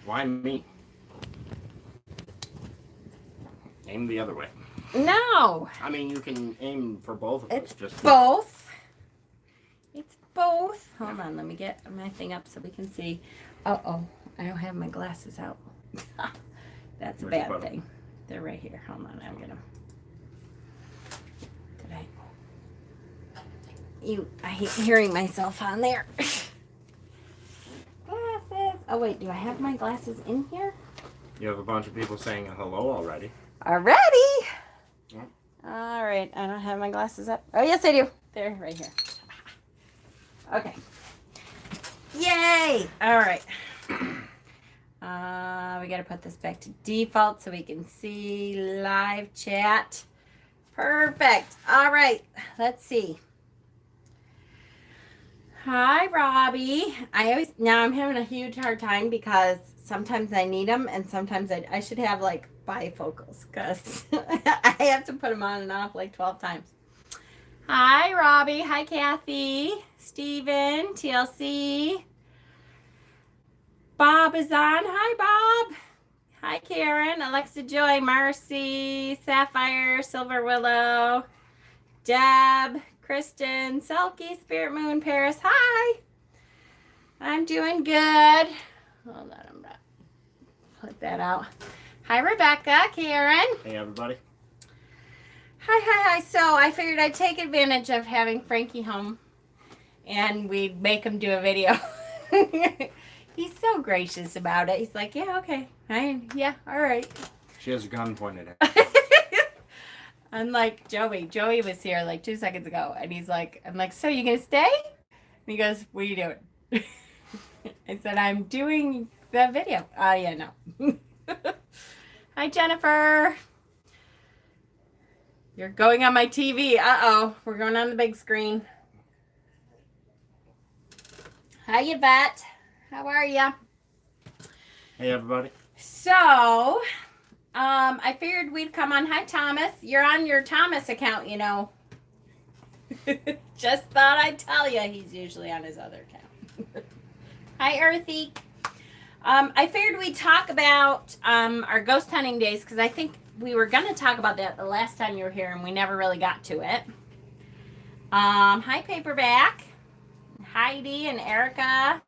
Why me? Aim the other way. No. I mean, you can aim for both of us. It's Just both. It's both. Hold on, let me get my thing up so we can see. Uh-oh, I don't have my glasses out. That's a Where'd you bad put 'em? thing. They're right here. Hold on, I'll get them. I hate hearing myself on there. Glasses. Oh, wait, do I have my glasses in here? You have a bunch of people saying hello already. Already? Yeah. All right, I don't have my glasses up. Oh, yes, I do. They're right here. Okay. Yay! All right. We got to put this back to default so we can see live chat. Perfect. All right, let's see. Hi, Robbie. Now I'm having a huge hard time because sometimes I need them and sometimes I should have like bifocals because I have to put them on and off like 12 times. Hi, Robbie. Hi, Kathy. Steven. TLC. Bob is on. Hi, Bob. Hi, Karen. Alexa Joy. Marcy. Sapphire. Silver Willow. Deb. Kristen. Selkie. Spirit Moon. Paris. Hi. I'm doing good. Hold on. I'm not. Put that out. Hi, Rebecca. Karen. Hey, everybody. Hi. So I figured I'd take advantage of having Frankie home and we'd make him do a video. He's so gracious about it. He's like, yeah, okay. Yeah, all right. She has a gun pointed at her. Unlike Joey. Joey was here like 2 seconds ago and he's like, I'm like, so you gonna stay? And he goes, what are you doing? I said, I'm doing the video. Oh, yeah, no. Hi, Jennifer. You're going on my TV. Uh-oh. We're going on the big screen. Hi, Yvette. How are you? Hey, everybody. So, I figured we'd come on. Hi, Thomas. You're on your Thomas account, you know. Just thought I'd tell you. He's usually on his other account. Hi, Earthy. I figured we'd talk about our ghost hunting days because I think we were going to talk about that the last time you were here and we never really got to it. Hi, Paperback. Heidi and Erica.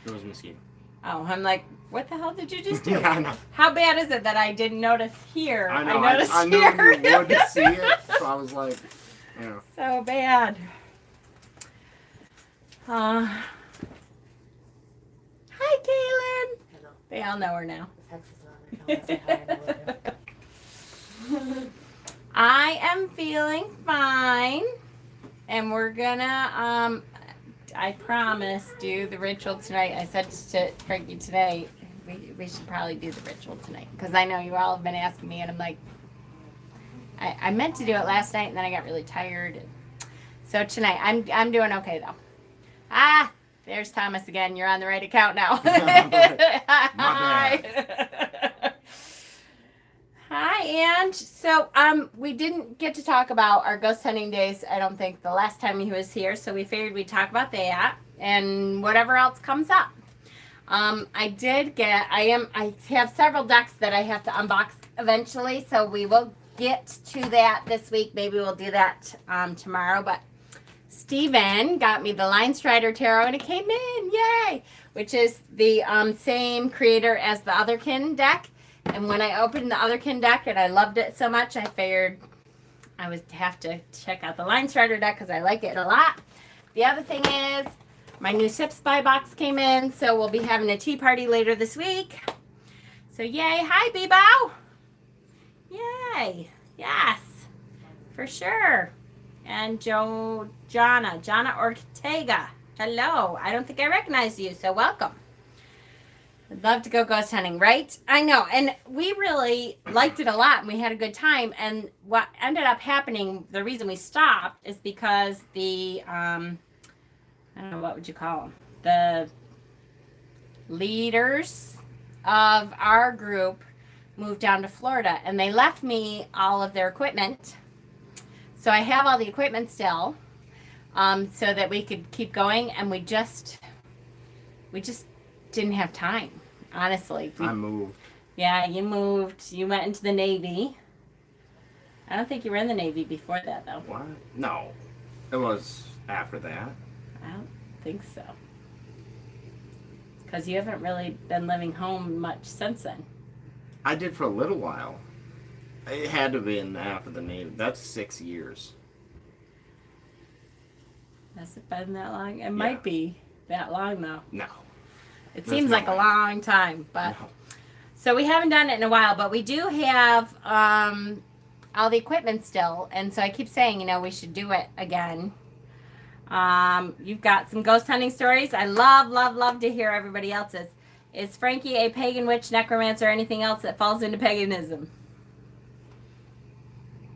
It was mosquito. Oh, I'm like, what the hell did you just do? Yeah, I know. How bad is it that I didn't notice here? I know. noticed I knew here. you would see it, so I was like, you know. So bad. Hi, Kaylin. Hello. They all know her now. I am feeling fine, and we're gonna, I promise, do the ritual tonight. I said to Frankie today, we should probably do the ritual tonight, because I know you all have been asking me, and I'm like, I meant to do it last night, and then I got really tired. So tonight, I'm doing okay, though. Ah, there's Thomas again. You're on the right account now. Hi. Hi, Ange. So, we didn't get to talk about our ghost hunting days, I don't think, the last time he was here, so we figured we'd talk about that and whatever else comes up. I have several decks that I have to unbox eventually, so we will get to that this week. Maybe we'll do that tomorrow, but Steven got me the Line Strider Tarot, and it came in, yay! Which is the same creator as the Otherkin deck. And when I opened the Otherkin deck and I loved it so much, I figured I would have to check out the Line Strider deck because I like it a lot. The other thing is my new Sip Spy box came in, so we'll be having a tea party later this week. So yay. Hi, Bebo. Yay. Yes, for sure. And Jonna Ortega. Hello. I don't think I recognize you, so welcome. I'd love to go ghost hunting, right? I know. And we really liked it a lot and we had a good time. And what ended up happening, the reason we stopped is because the, I don't know, what would you call them? The leaders of our group moved down to Florida and they left me all of their equipment. So I have all the equipment still, so that we could keep going. And we just didn't have time. honestly. I moved. Yeah, you moved. You went into the Navy. I don't think you were in the Navy before that, though. What? No. It was after that. I don't think so. Because you haven't really been living home much since then. I did for a little while. It had to be in after the Navy. That's 6 years. Has it been that long? It might be that long, though. No. It There's seems no like a way. long time, but... No. So we haven't done it in a while, but we do have all the equipment still. And so I keep saying, we should do it again. You've got some ghost hunting stories. I love to hear everybody else's. Is Frankie a pagan witch, necromancer, or anything else that falls into paganism?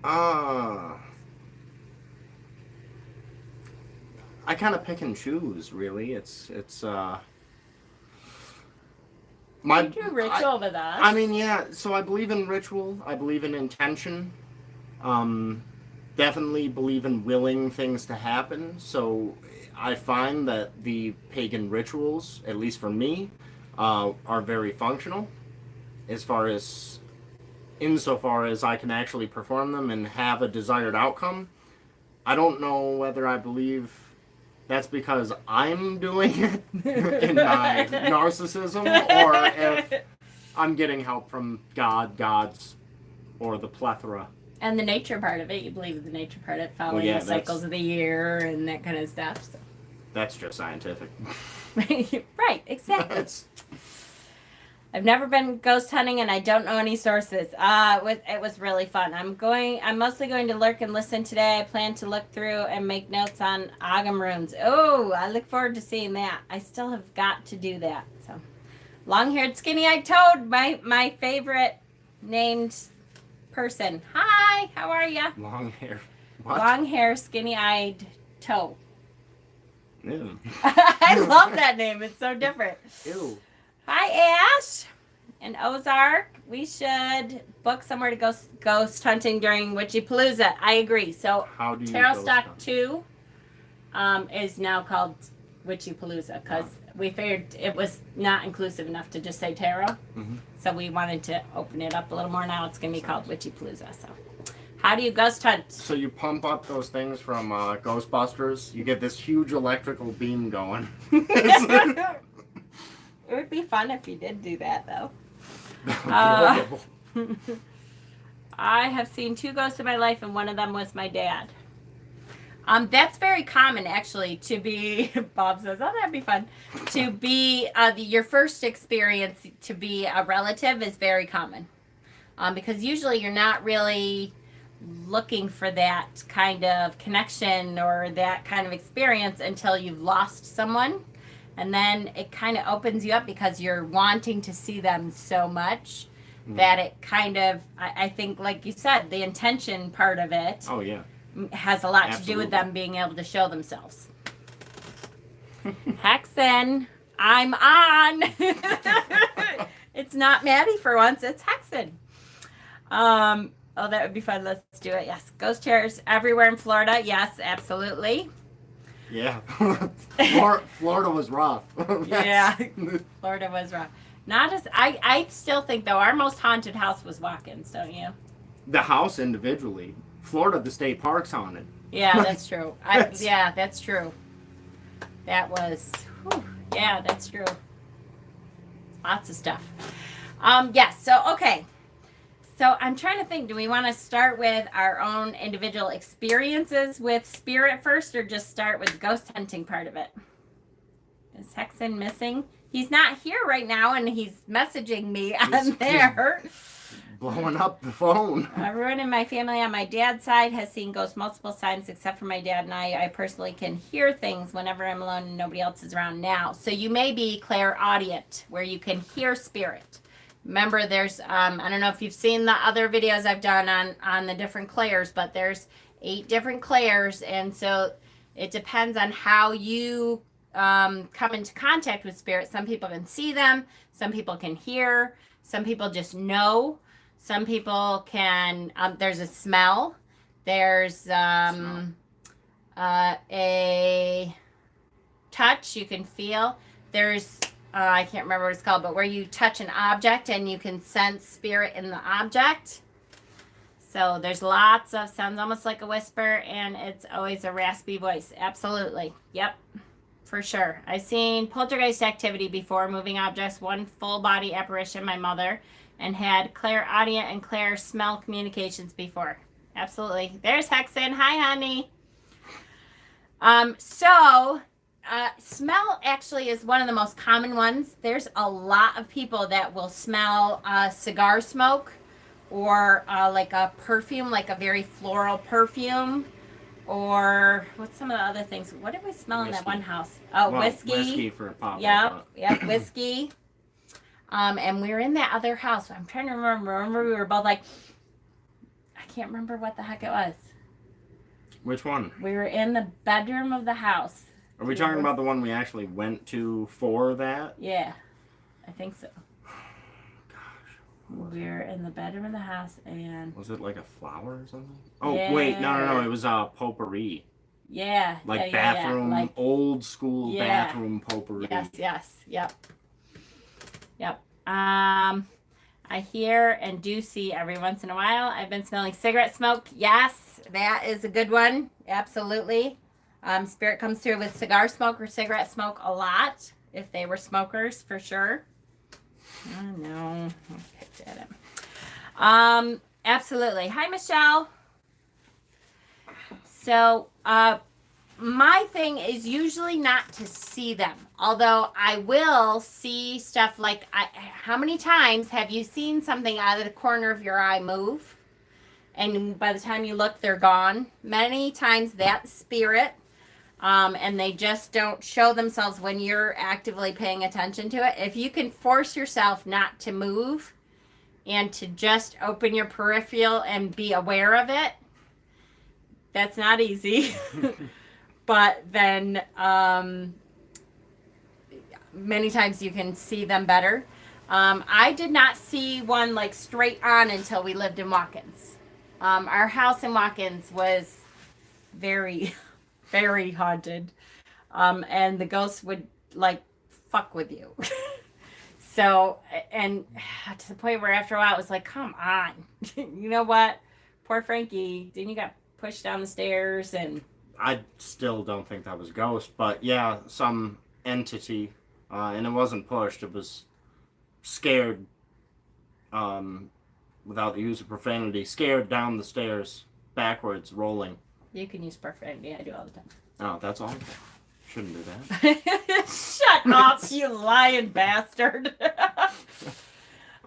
I kind of pick and choose, really. It's my You do ritual with us. I mean, yeah. So I believe in ritual. I believe in intention. Definitely believe in willing things to happen. So I find that the pagan rituals, at least for me, are very functional, insofar as I can actually perform them and have a desired outcome. I don't know whether I believe that's because I'm doing it in my narcissism, or if I'm getting help from gods, or the plethora. And the nature part of it, you believe in the nature part of it, following the cycles of the year and that kind of stuff. So. That's just scientific. Right, exactly. I've never been ghost hunting, and I don't know any sources. It was really fun. I'm mostly going to lurk and listen today. I plan to look through and make notes on Ogham runes. Oh, I look forward to seeing that. I still have got to do that. So, long-haired, skinny-eyed toad, my favorite named person. Hi, how are ya? Long hair. What? Long hair, skinny-eyed toe. Ew. I love that name. It's so different. Ew. Hi, Ash and Ozark. We should book somewhere to go ghost hunting during Witchypalooza. I agree. So, How do you Tarot ghost Stock hunt? 2 is now called Witchypalooza because we figured it was not inclusive enough to just say tarot. Mm-hmm. So we wanted to open it up a little more. Now it's going to be called Witchypalooza. So, how do you ghost hunt? So you pump up those things from Ghostbusters. You get this huge electrical beam going. It would be fun if you did do that, though. Horrible. I have seen 2 ghosts in my life, and one of them was my dad. That's very common, actually, to be, Bob says, oh, that'd be fun. To be, your first experience to be a relative is very common. Because usually you're not really looking for that kind of connection or that kind of experience until you've lost someone. And then it kind of opens you up because you're wanting to see them so much that it kind of, I think, like you said, the intention part of it has a lot to do with them being able to show themselves. Hexen, I'm on. It's not Maddie for once, it's Hexen. Oh, that would be fun. Let's do it. Yes. Ghost chairs everywhere in Florida. Yes, absolutely. Yeah. Florida was rough. Yeah. Florida was rough. Not as I still think though our most haunted house was Watkins, don't you? The house individually. Florida, the state park's haunted. Yeah, that's true. Yeah, that's true. That was yeah, that's true. Lots of stuff. Yes, so okay. So I'm trying to think, do we want to start with our own individual experiences with spirit first, or just start with the ghost hunting part of it? Is Hexen missing? He's not here right now, and he's messaging me on there. Blowing up the phone. Everyone in my family on my dad's side has seen ghosts multiple times, except for my dad and I. I personally can hear things whenever I'm alone and nobody else is around now. So you may be clairaudient, where you can hear spirit. Remember, there's, I don't know if you've seen the other videos I've done on the different clairs, but there's 8 different clairs. And so it depends on how you come into contact with spirit. Some people can see them. Some people can hear. Some people just know. Some people can, there's a smell. There's a touch you can feel. There's I can't remember what it's called, but where you touch an object and you can sense spirit in the object. So there's lots of sounds, almost like a whisper, and it's always a raspy voice. Absolutely. Yep. For sure. I've seen poltergeist activity before, moving objects, one full body apparition, my mother, and had clairaudient and clair smell communications before. Absolutely. There's Hexen. Hi, honey. Smell actually is one of the most common ones. There's a lot of people that will smell cigar smoke or like a perfume, like a very floral perfume. Or what's some of the other things? What did we smell in that one house? Oh, well, whiskey. Whiskey for a pop. Yep, whiskey. And we were in that other house. I'm trying to remember. Remember, we were both like, I can't remember what the heck it was. Which one? We were in the bedroom of the house. Are we talking about the one we actually went to for that? Yeah, I think so. We were in the bedroom of the house, and was it like a flower or something? Oh yeah. Wait, no, it was potpourri. Yeah, like bathroom, like, old school bathroom potpourri. Yes, yep. I hear and do see every once in a while. I've been smelling cigarette smoke. Yes, that is a good one. Absolutely. Spirit comes through with cigar smoke or cigarette smoke a lot. If they were smokers, for sure. Oh no. Okay, get it. Absolutely. Hi, Michelle. So, my thing is usually not to see them. Although I will see stuff like, how many times have you seen something out of the corner of your eye move? And by the time you look, they're gone. Many times that's spirit. And they just don't show themselves when you're actively paying attention to it. If you can force yourself not to move and to just open your peripheral and be aware of it, that's not easy. But then many times you can see them better. I did not see one like straight on until we lived in Watkins. Our house in Watkins was very... very haunted, and the ghosts would like fuck with you. So, and to the point where after a while it was like, come on. You know what, poor Frankie, then you got pushed down the stairs. And I still don't think that was a ghost, but yeah, some entity, and it wasn't pushed, it was scared, without the use of profanity, scared down the stairs backwards, rolling. You can use profanity. I do all the time. Oh, that's all? Shouldn't do that. Shut up, you lying bastard.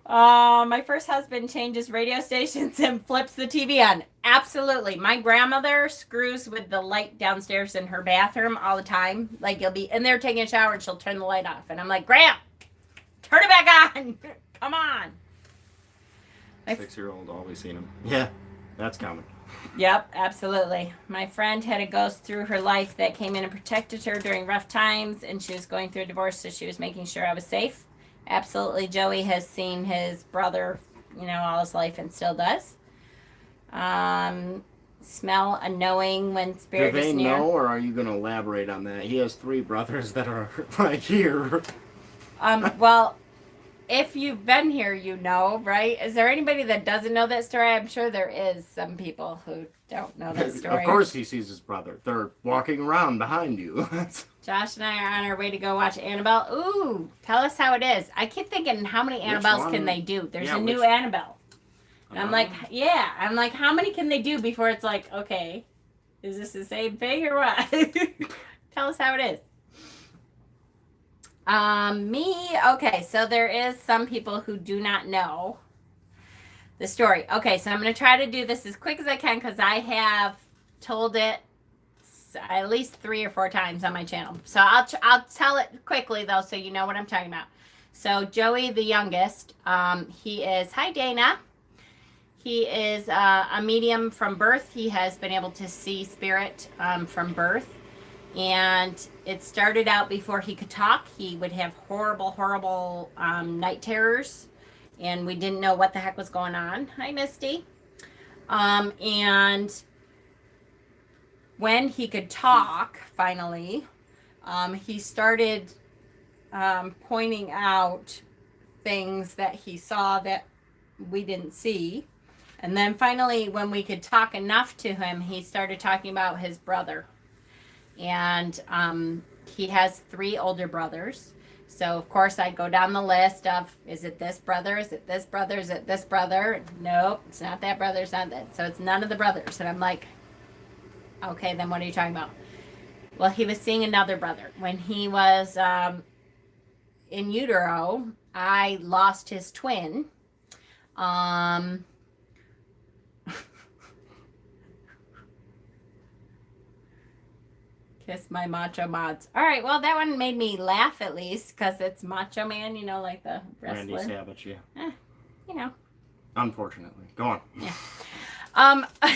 My first husband changes radio stations and flips the TV on. Absolutely. My grandmother screws with the light downstairs in her bathroom all the time. Like, you'll be in there taking a shower and she'll turn the light off. And I'm like, Gram, turn it back on. Come on. 6-year-old always seen him. Yeah, that's common. Yep, absolutely. My friend had a ghost through her life that came in and protected her during rough times, and she was going through a divorce, so she was making sure I was safe. Absolutely. Joey has seen his brother, all his life and still does. Smell a knowing when spirit is near. Do they know, or are you going to elaborate on that? He has 3 brothers that are right here. Well, if you've been here, you know, right? Is there anybody that doesn't know that story? I'm sure there is some people who don't know that story. Of course he sees his brother. They're walking around behind you. Josh and I are on our way to go watch Annabelle. Ooh, tell us how it is. I keep thinking, how many Annabelles can they do? There's a new Annabelle. And I'm like, how many can they do before it's like, okay, is this the same thing or what? Tell us how it is. Okay, so there is some people who do not know the story. Okay, so I'm going to try to do this as quick as I can because I have told it at least 3 or 4 times on my channel. So I'll tell it quickly though, so you know what I'm talking about. So Joey, the youngest, he is, hi Dana. He is a medium from birth. He has been able to see spirit from birth. And it started out before he could talk. He would have horrible night terrors. And we didn't know what the heck was going on. Hi, Misty. And when he could talk, finally, he started pointing out things that he saw that we didn't see. And then finally, when we could talk enough to him, he started talking about his brother. And he has 3 older brothers. So, of course, I go down the list of, is it this brother? Is it this brother? Is it this brother? Nope, it's not that brother. It's not that. So it's none of the brothers. And I'm like, okay, then what are you talking about? Well, he was seeing another brother. When he was in utero, I lost his twin. Kiss my macho mods. All right, well, that one made me laugh at least because it's Macho Man, you know, like the wrestler. Randy Savage, yeah. You know. Unfortunately. Go on. Yeah.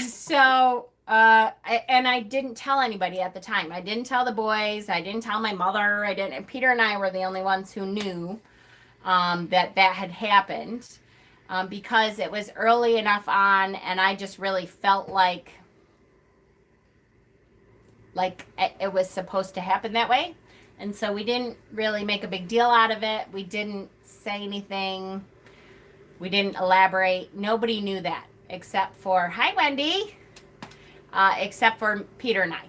So, and I didn't tell anybody at the time. I didn't tell the boys. I didn't tell my mother. I didn't. Peter and I were the only ones who knew that had happened because it was early enough on, and I just really felt like it was supposed to happen that way. And so we didn't really make a big deal out of it. We didn't say anything. We didn't elaborate. Nobody knew that except for, hi, Wendy, except for Peter and I.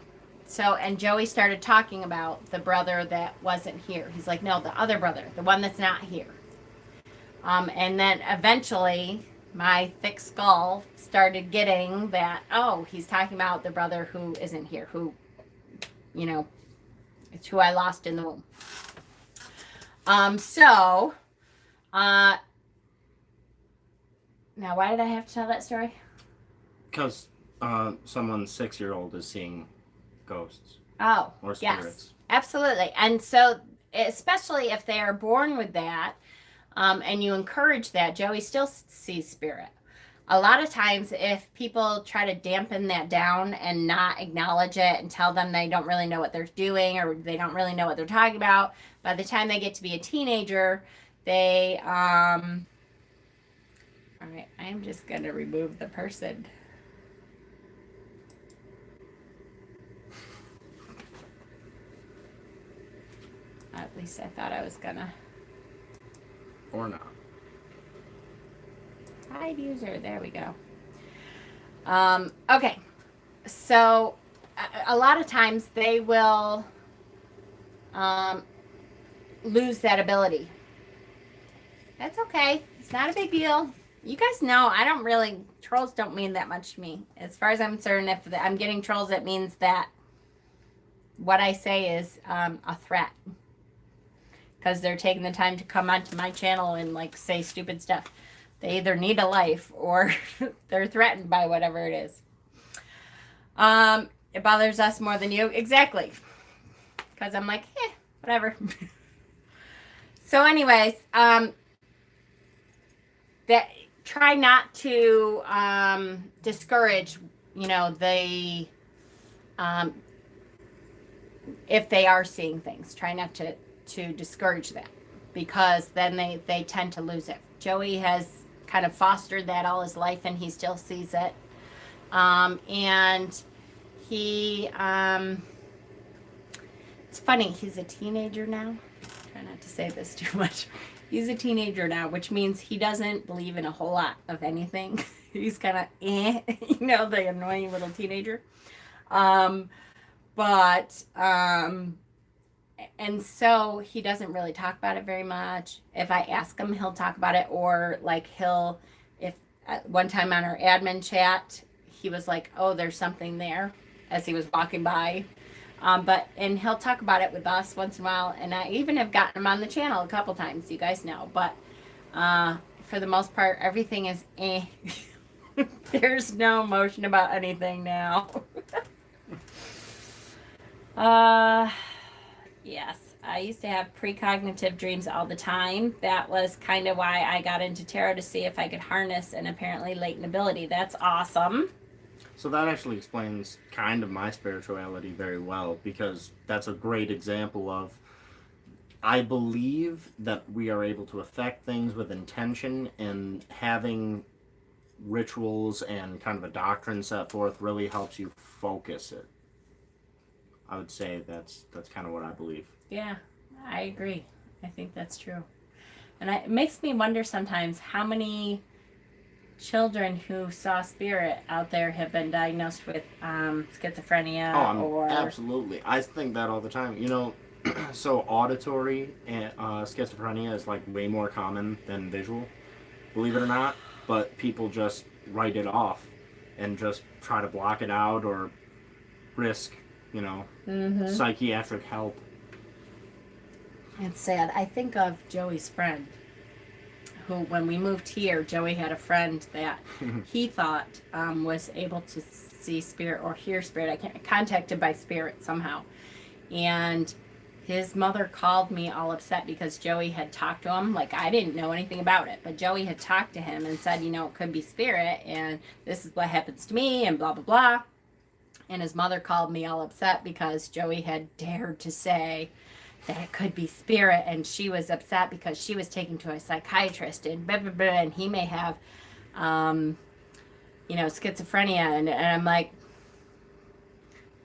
So, and Joey started talking about the brother that wasn't here. He's like, no, the other brother, the one that's not here. And then eventually my thick skull started getting that, oh, he's talking about the brother who isn't here, who, you know, it's who I lost in the womb. Now why did I have to tell that story? Because someone's 6-year-old is seeing ghosts. Oh, or spirits. Yes, absolutely. And so, especially if they are born with that, and you encourage that, Joey still sees spirit. A lot of times, if people try to dampen that down and not acknowledge it and tell them they don't really know what they're doing or they don't really know what they're talking about, by the time they get to be a teenager, they, all right, I am just going to remove the person. At least I thought I was going to. Or not. Hide user. There we go. Okay. So a lot of times they will lose that ability. That's okay. It's not a big deal. You guys know I don't really, trolls don't mean that much to me. As far as I'm concerned, if I'm getting trolls, it means that what I say is a threat. Because they're taking the time to come onto my channel and like say stupid stuff. They either need a life or they're threatened by whatever it is. It bothers us more than you. Exactly. Because I'm like, whatever. So anyways, that try not to discourage, you know, the if they are seeing things. Try not to discourage that because then they tend to lose it. Joey has kind of fostered that all his life and he still sees it. And he, it's funny, he's a teenager now. Try not to say this too much. He's a teenager now, which means he doesn't believe in a whole lot of anything. He's kind of, you know, the annoying little teenager. And so he doesn't really talk about it very much. If I ask him, he'll talk about it, or like if one time on our admin chat, he was like, oh, there's something there as he was walking by. And he'll talk about it with us once in a while. And I even have gotten him on the channel a couple times, you guys know. But for the most part, everything is There's no emotion about anything now. Yes, I used to have precognitive dreams all the time. That was kind of why I got into tarot, to see if I could harness an apparently latent ability. That's awesome. So that actually explains kind of my spirituality very well, because that's a great example of, I believe that we are able to affect things with intention, and having rituals and kind of a doctrine set forth really helps you focus it. I would say that's kind of what I believe. Yeah, I agree. I think that's true. And it makes me wonder sometimes how many children who saw spirit out there have been diagnosed with schizophrenia or... Absolutely. I think that all the time. You know, so auditory and schizophrenia is like way more common than visual, believe it or not. But people just write it off and just try to block it out or risk, psychiatric help. It's sad. I think of Joey's friend, who, when we moved here, Joey had a friend that he thought was able to see spirit or hear spirit. Contacted by spirit somehow. And his mother called me all upset because Joey had talked to him. Like, I didn't know anything about it, but Joey had talked to him and said, it could be spirit, and this is what happens to me, and blah, blah, blah. And his mother called me all upset because Joey had dared to say that it could be spirit, and she was upset because she was taken to a psychiatrist, and blah, blah, blah, and he may have, schizophrenia, and I'm like,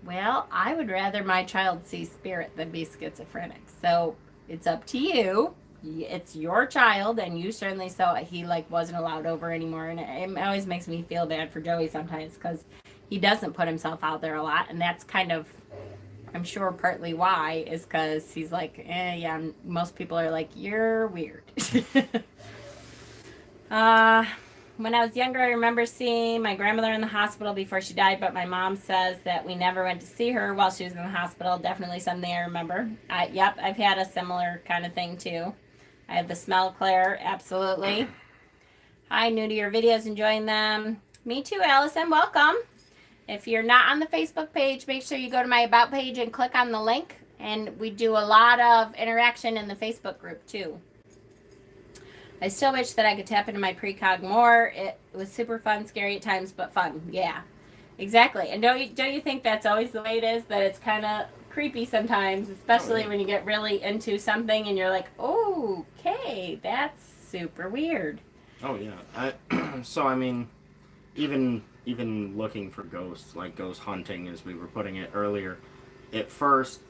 well, I would rather my child see spirit than be schizophrenic. So it's up to you. It's your child, and you certainly saw he wasn't allowed over anymore. And it always makes me feel bad for Joey sometimes because he doesn't put himself out there a lot, and that's kind of, I'm sure, partly why is because he's like, yeah. Most people are like, you're weird. When I was younger, I remember seeing my grandmother in the hospital before she died, but my mom says that we never went to see her while she was in the hospital. Definitely something I remember. Yep, I've had a similar kind of thing too. I have the smell, Claire, absolutely. Hi, new to your videos, enjoying them. Me too, Allison, welcome. If you're not on the Facebook page, make sure you go to my About page and click on the link. And we do a lot of interaction in the Facebook group too. I still wish that I could tap into my precog more. It was super fun, scary at times, but fun. Yeah, exactly. And don't you think that's always the way it is? That it's kind of creepy sometimes, especially when you get really into something and you're like, oh, okay, that's super weird. Oh yeah. So I mean, even looking for ghosts, like ghost hunting, as we were putting it earlier, at first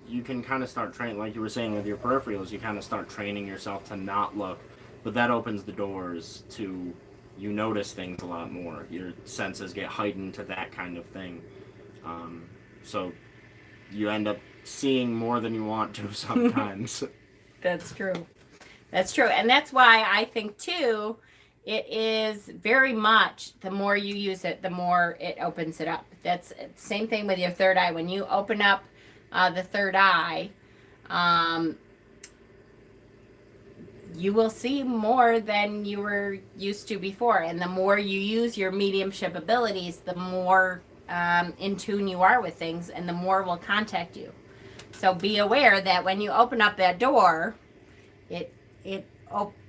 you can kind of start training, like you were saying with your peripherals, you kind of start training yourself to not look. But that opens the doors to you notice things a lot more. Your senses get heightened to that kind of thing. So you end up seeing more than you want to sometimes. That's true. That's true. And that's why I think, too, it is very much, the more you use it, the more it opens it up. That's the same thing with your third eye. When you open up the third eye, you will see more than you were used to before. And the more you use your mediumship abilities, the more in tune you are with things, and the more will contact you. So be aware that when you open up that door,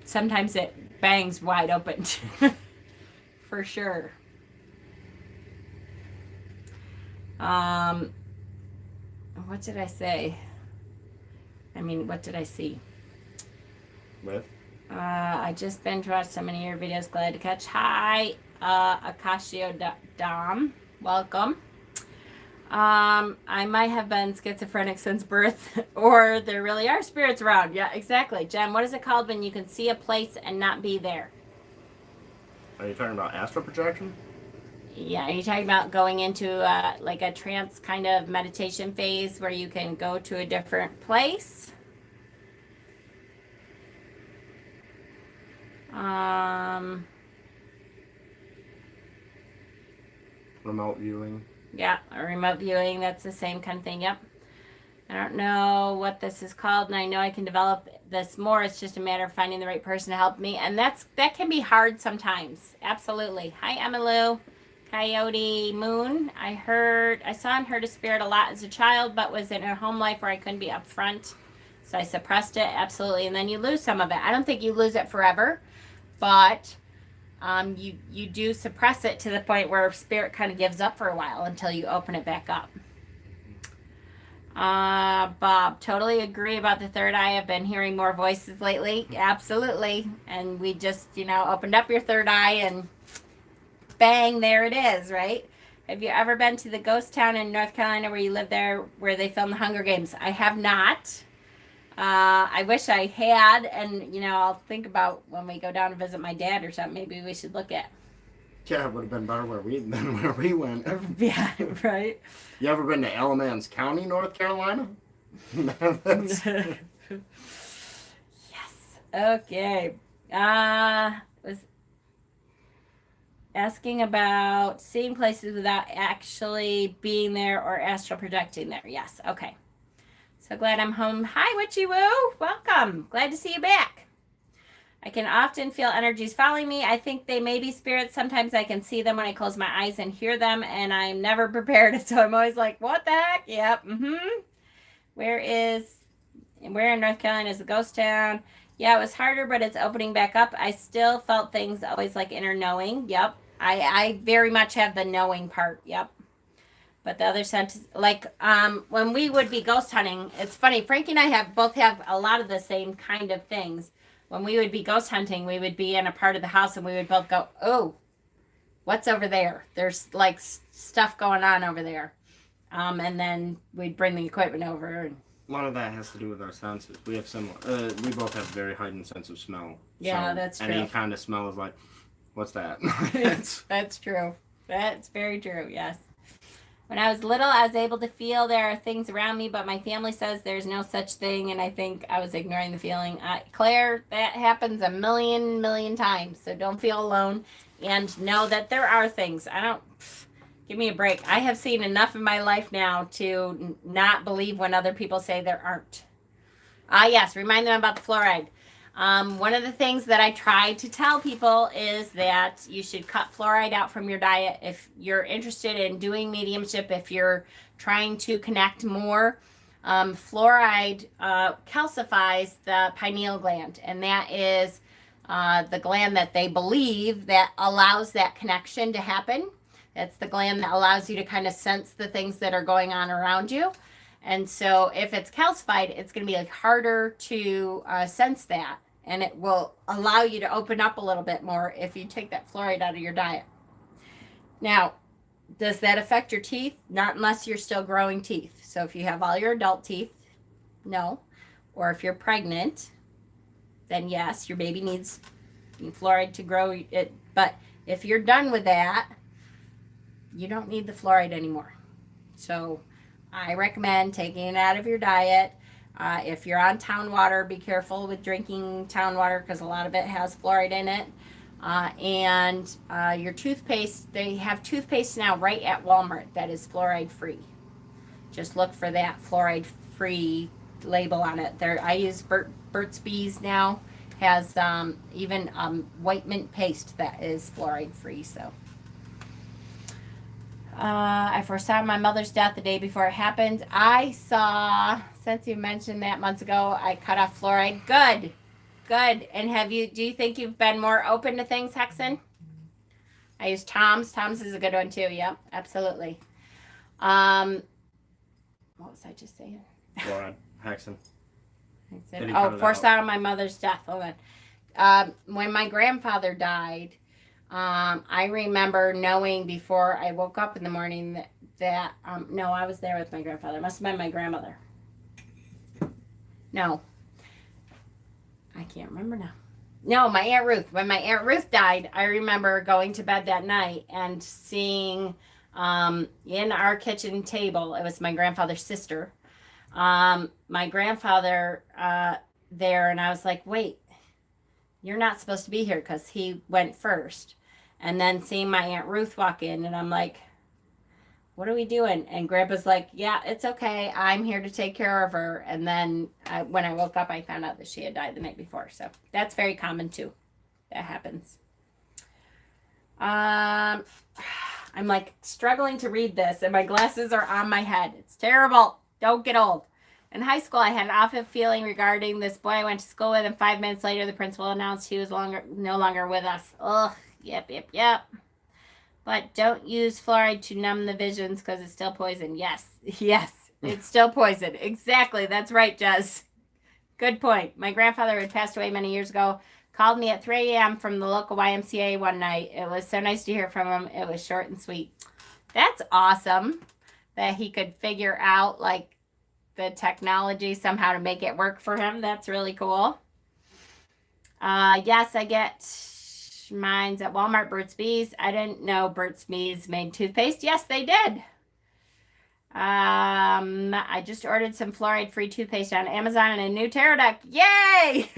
sometimes it bangs wide open. For sure. What did I say? I mean, what did I see? With? I just binge watched so many of your videos. Glad to catch. Hi, Akashio Dom. Welcome. I might have been schizophrenic since birth, or there really are spirits around. Yeah, exactly. Jen, what is it called when you can see a place and not be there? Are you talking about astral projection? Yeah, are you talking about going into like a trance kind of meditation phase where you can go to a different place? Remote viewing. Yeah, a remote viewing, that's the same kind of thing. Yep. I don't know what this is called, and I know I can develop this more. It's just a matter of finding the right person to help me, and that can be hard sometimes. Absolutely. Hi, Emmylou. Coyote Moon. I saw and heard a spirit a lot as a child, but was in a home life where I couldn't be upfront, so I suppressed it. Absolutely. And then you lose some of it. I don't think you lose it forever, but you do suppress it to the point where spirit kind of gives up for a while until you open it back up. Bob, totally agree about the third eye. I've been hearing more voices lately. Absolutely. And we just, opened up your third eye and bang, there it is, right? Have you ever been to the ghost town in North Carolina where you live there, where they filmed the Hunger Games? I have not. I wish I had, and I'll think about when we go down to visit my dad or something. Maybe we should look at. Yeah, it would have been better than where we went. Yeah, right. You ever been to Alamance County, North Carolina? Yes. Okay. Was asking about seeing places without actually being there or astral projecting there. Yes. Okay. So glad I'm home. Hi, Witchy Woo. Welcome. Glad to see you back. I can often feel energies following me. I think they may be spirits. Sometimes I can see them when I close my eyes and hear them, and I'm never prepared. So I'm always like, what the heck? Yep. Where in North Carolina is the ghost town? Yeah, it was harder, but it's opening back up. I still felt things always like inner knowing. Yep. I very much have the knowing part. Yep. But the other sense, like when we would be ghost hunting, it's funny. Frankie and I both have a lot of the same kind of things. When we would be ghost hunting, we would be in a part of the house and we would both go, oh, what's over there? There's like stuff going on over there. And then we'd bring the equipment over. And a lot of that has to do with our senses. We have similar. We both have a very heightened sense of smell. Yeah, so that's true. Any kind of smell is like, what's that? That's true. That's very true. Yes. When I was little, I was able to feel there are things around me, but my family says there's no such thing, and I think I was ignoring the feeling. Claire, that happens a million times, so don't feel alone, and know that there are things. Give me a break. I have seen enough in my life now to not believe when other people say there aren't. Yes, remind them about the fluoride. One of the things that I try to tell people is that you should cut fluoride out from your diet if you're interested in doing mediumship, if you're trying to connect more. Fluoride calcifies the pineal gland, and that is the gland that they believe that allows that connection to happen. That's the gland that allows you to kind of sense the things that are going on around you. And so if it's calcified, it's going to be harder to sense that. And it will allow you to open up a little bit more if you take that fluoride out of your diet. Now, does that affect your teeth? Not unless you're still growing teeth. So if you have all your adult teeth, no. Or if you're pregnant, then yes, your baby needs fluoride to grow it. But if you're done with that, you don't need the fluoride anymore. So I recommend taking it out of your diet. If you're on town water, be careful with drinking town water because a lot of it has fluoride in it. And your toothpaste, they have toothpaste now right at Walmart that is fluoride free. Just look for that fluoride free label on it. I use Burt's Bees now. Has even white mint paste that is fluoride free. So I foresaw my mother's death the day before it happened. I saw, since you mentioned that months ago, I cut off fluoride. Good. And do you think you've been more open to things, Hexen? I use Tom's. Tom's is a good one too. Yep, absolutely. What was I just saying? Fluoride, Hexen. Foresaw my mother's death. Hold on. When my grandfather died, I remember knowing before I woke up in the morning that no, I was there with my grandfather. It must have been my grandmother. No. I can't remember now. No, my Aunt Ruth. When my Aunt Ruth died, I remember going to bed that night and seeing in our kitchen table, it was my grandfather's sister, my grandfather there, and I was like, wait, you're not supposed to be here because he went first. And then seeing my Aunt Ruth walk in, and I'm like, what are we doing? And Grandpa's like, yeah, it's okay. I'm here to take care of her. And then when I woke up, I found out that she had died the night before. So that's very common too. That happens. I'm like struggling to read this, and my glasses are on my head. It's terrible. Don't get old. In high school, I had an awful feeling regarding this boy I went to school with, and 5 minutes later, the principal announced he was no longer with us. Ugh, yep. But don't use fluoride to numb the visions because it's still poison. Yes, it's still poison. Exactly, that's right, Jez. Good point. My grandfather, who had passed away many years ago, called me at 3 a.m. from the local YMCA one night. It was so nice to hear from him. It was short and sweet. That's awesome that he could figure out, like, the technology somehow to make it work for him. That's really cool. Yes, I get mine's at Walmart, Burt's Bees. I didn't know Burt's Bees made toothpaste. Yes, they did. I just ordered some fluoride-free toothpaste on Amazon and a new tarot deck. Yay!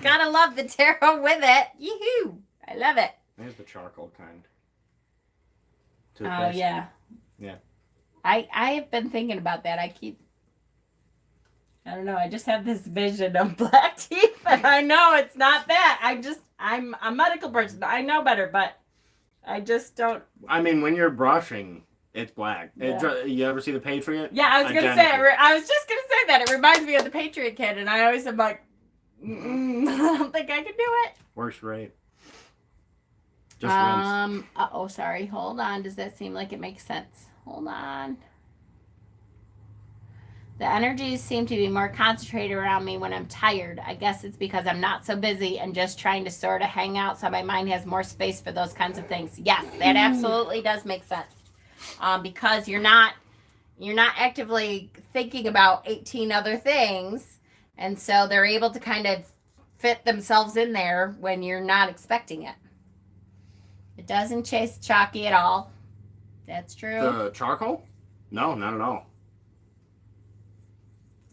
Gotta love the tarot with it. Yoo-hoo! I love it. There's the charcoal kind. Oh, yeah. Yeah. I have been thinking about that. I don't know. I just have this vision of black teeth, and I know it's not that. I'm a medical person. I know better, but I just don't. I mean, when you're brushing, it's black. Yeah. You ever see The Patriot? Yeah, I was just gonna say that. It reminds me of the Patriot Kid, and I always am like, I don't think I can do it. Works great. Just rinse. Oh, sorry. Hold on. Does that seem like it makes sense? Hold on. The energies seem to be more concentrated around me when I'm tired. I guess it's because I'm not so busy and just trying to sort of hang out so my mind has more space for those kinds of things. Yes, that absolutely does make sense. Because you're not actively thinking about 18 other things, and so they're able to kind of fit themselves in there when you're not expecting it. It doesn't taste chalky at all. That's true. The charcoal? No, not at all.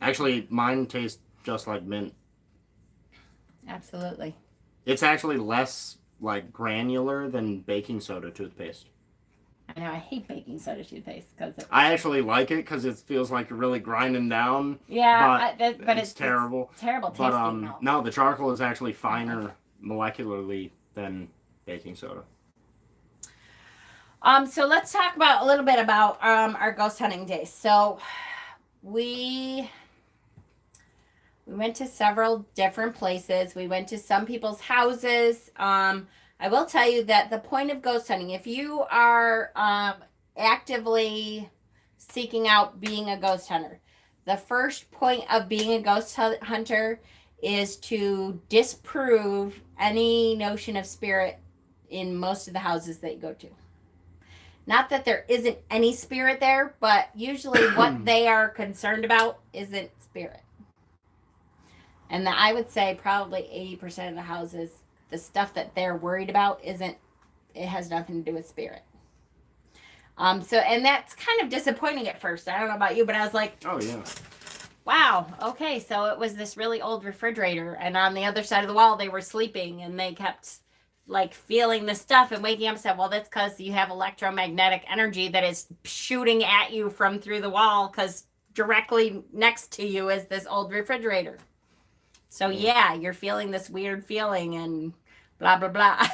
Actually, mine tastes just like mint. Absolutely. It's actually less like granular than baking soda toothpaste. I know, I hate baking soda toothpaste because I actually like it because it feels like you're really grinding down. Yeah, but it's terrible. It's terrible tasting. But no, the charcoal is actually finer molecularly than baking soda. So let's talk a little bit about our ghost hunting days. So we went to several different places. We went to some people's houses. I will tell you that the point of ghost hunting, if you are actively seeking out being a ghost hunter, the first point of being a ghost hunter is to disprove any notion of spirit in most of the houses that you go to. Not that there isn't any spirit there, but usually what they are concerned about isn't spirit. And I would say probably 80% of the houses, the stuff that they're worried about it has nothing to do with spirit. And that's kind of disappointing at first. I don't know about you, but I was like, oh yeah, wow, okay, so it was this really old refrigerator, and on the other side of the wall they were sleeping, and they kept like feeling the stuff and waking up and said, well, that's because you have electromagnetic energy that is shooting at you from through the wall, because directly next to you is this old refrigerator. So yeah, you're feeling this weird feeling and blah blah blah.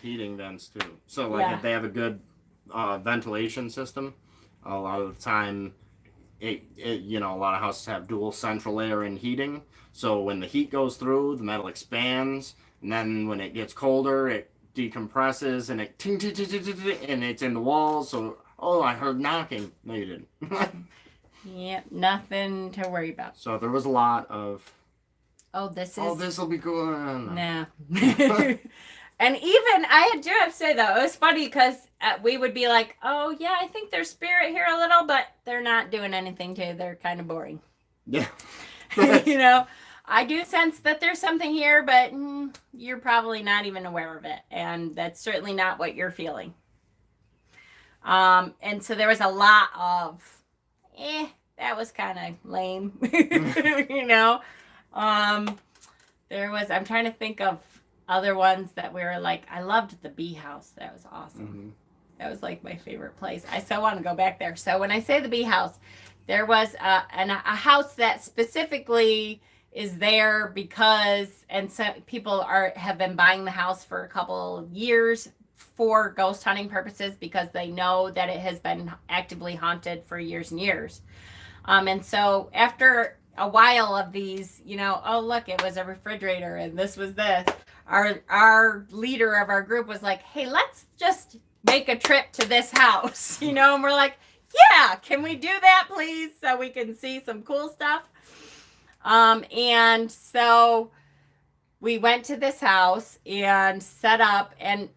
heating vents too. So like if they have a good ventilation system, a lot of the time a lot of houses have dual central air and heating. So when the heat goes through, the metal expands, and then when it gets colder, it decompresses and it ting, ting, ting, ting, ting, ting, and it's in the walls. So I heard knocking. No, you didn't. Yep, nothing to worry about. So there was a lot of this will be good. No. And even I do have to say though, it was funny because we would be like, oh yeah, I think there's spirit here a little, but they're not doing anything to. They're kind of boring. Yeah. I do sense that there's something here, but you're probably not even aware of it, and that's certainly not what you're feeling. And so there was a lot of, that was kind of lame, There was, I'm trying to think of other ones that we were like, I loved the bee house. That was awesome. Mm-hmm. That was like my favorite place. I still want to go back there. So when I say the bee house, there was a house that specifically is there because, and so people have been buying the house for a couple of years for ghost hunting purposes because they know that it has been actively haunted for years and years. And so after a while of these, oh look, it was a refrigerator and this was this. Our leader of our group was like, hey, let's just make a trip to this house, and we're like, yeah, can we do that please so we can see some cool stuff? And so we went to this house and set up, and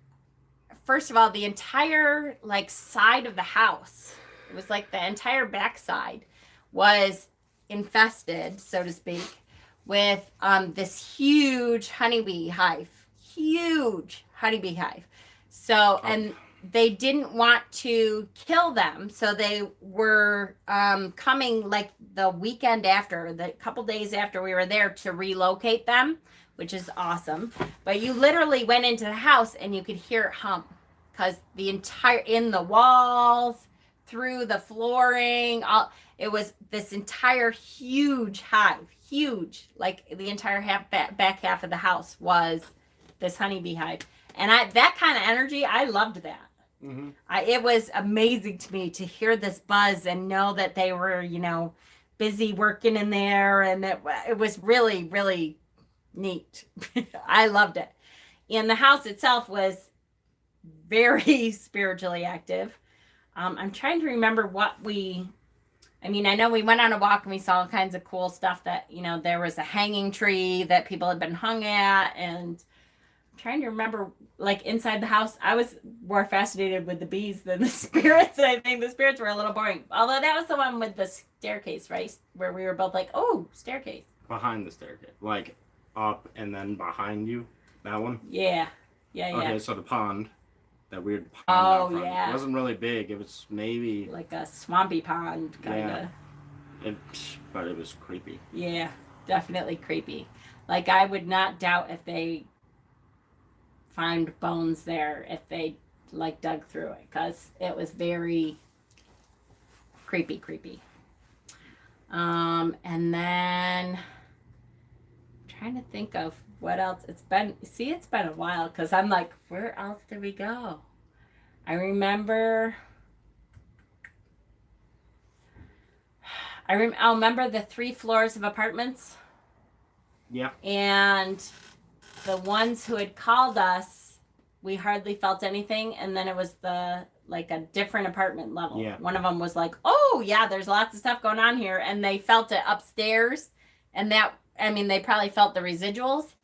first of all, the entire side of the house, it was like the entire back side, was infested, so to speak, with this huge honeybee hive. Huge honeybee hive. So, and they didn't want to kill them, so they were coming like the weekend after, the couple days after we were there, to relocate them, which is awesome. But you literally went into the house and you could hear it hum, because the entire, in the walls, through the flooring, all, it was this entire huge hive, huge, like the entire back half of the house was this honeybee hive. And that kind of energy, I loved that. Mm-hmm. It was amazing to me to hear this buzz and know that they were, you know, busy working in there, and it was really, really neat. I loved it. And the house itself was very spiritually active. I'm trying to remember what I know we went on a walk and we saw all kinds of cool stuff that, you know, there was a hanging tree that people had been hung at, and I'm trying to remember, like, inside the house, I was more fascinated with the bees than the spirits. I think the spirits were a little boring. Although that was the one with the staircase, right? Where we were both like, oh, staircase. Behind the staircase. Like, up and then behind you? That one? Yeah. Yeah. Okay, so the pond. That weird pond. Oh, yeah. It wasn't really big. It was maybe... like a swampy pond, kind of. Yeah. But it was creepy. Yeah, definitely creepy. Like, I would not doubt if they find bones there, if they, like, dug through it, because it was very creepy. And then... I'm trying to think of what else. It's been a while, because I'm like, where else did we go? I remember the 3 floors of apartments. Yeah. And the ones who had called us, we hardly felt anything, and then it was a different apartment level. Yeah. One of them was like, oh yeah, there's lots of stuff going on here, and they felt it upstairs, and they probably felt the residuals,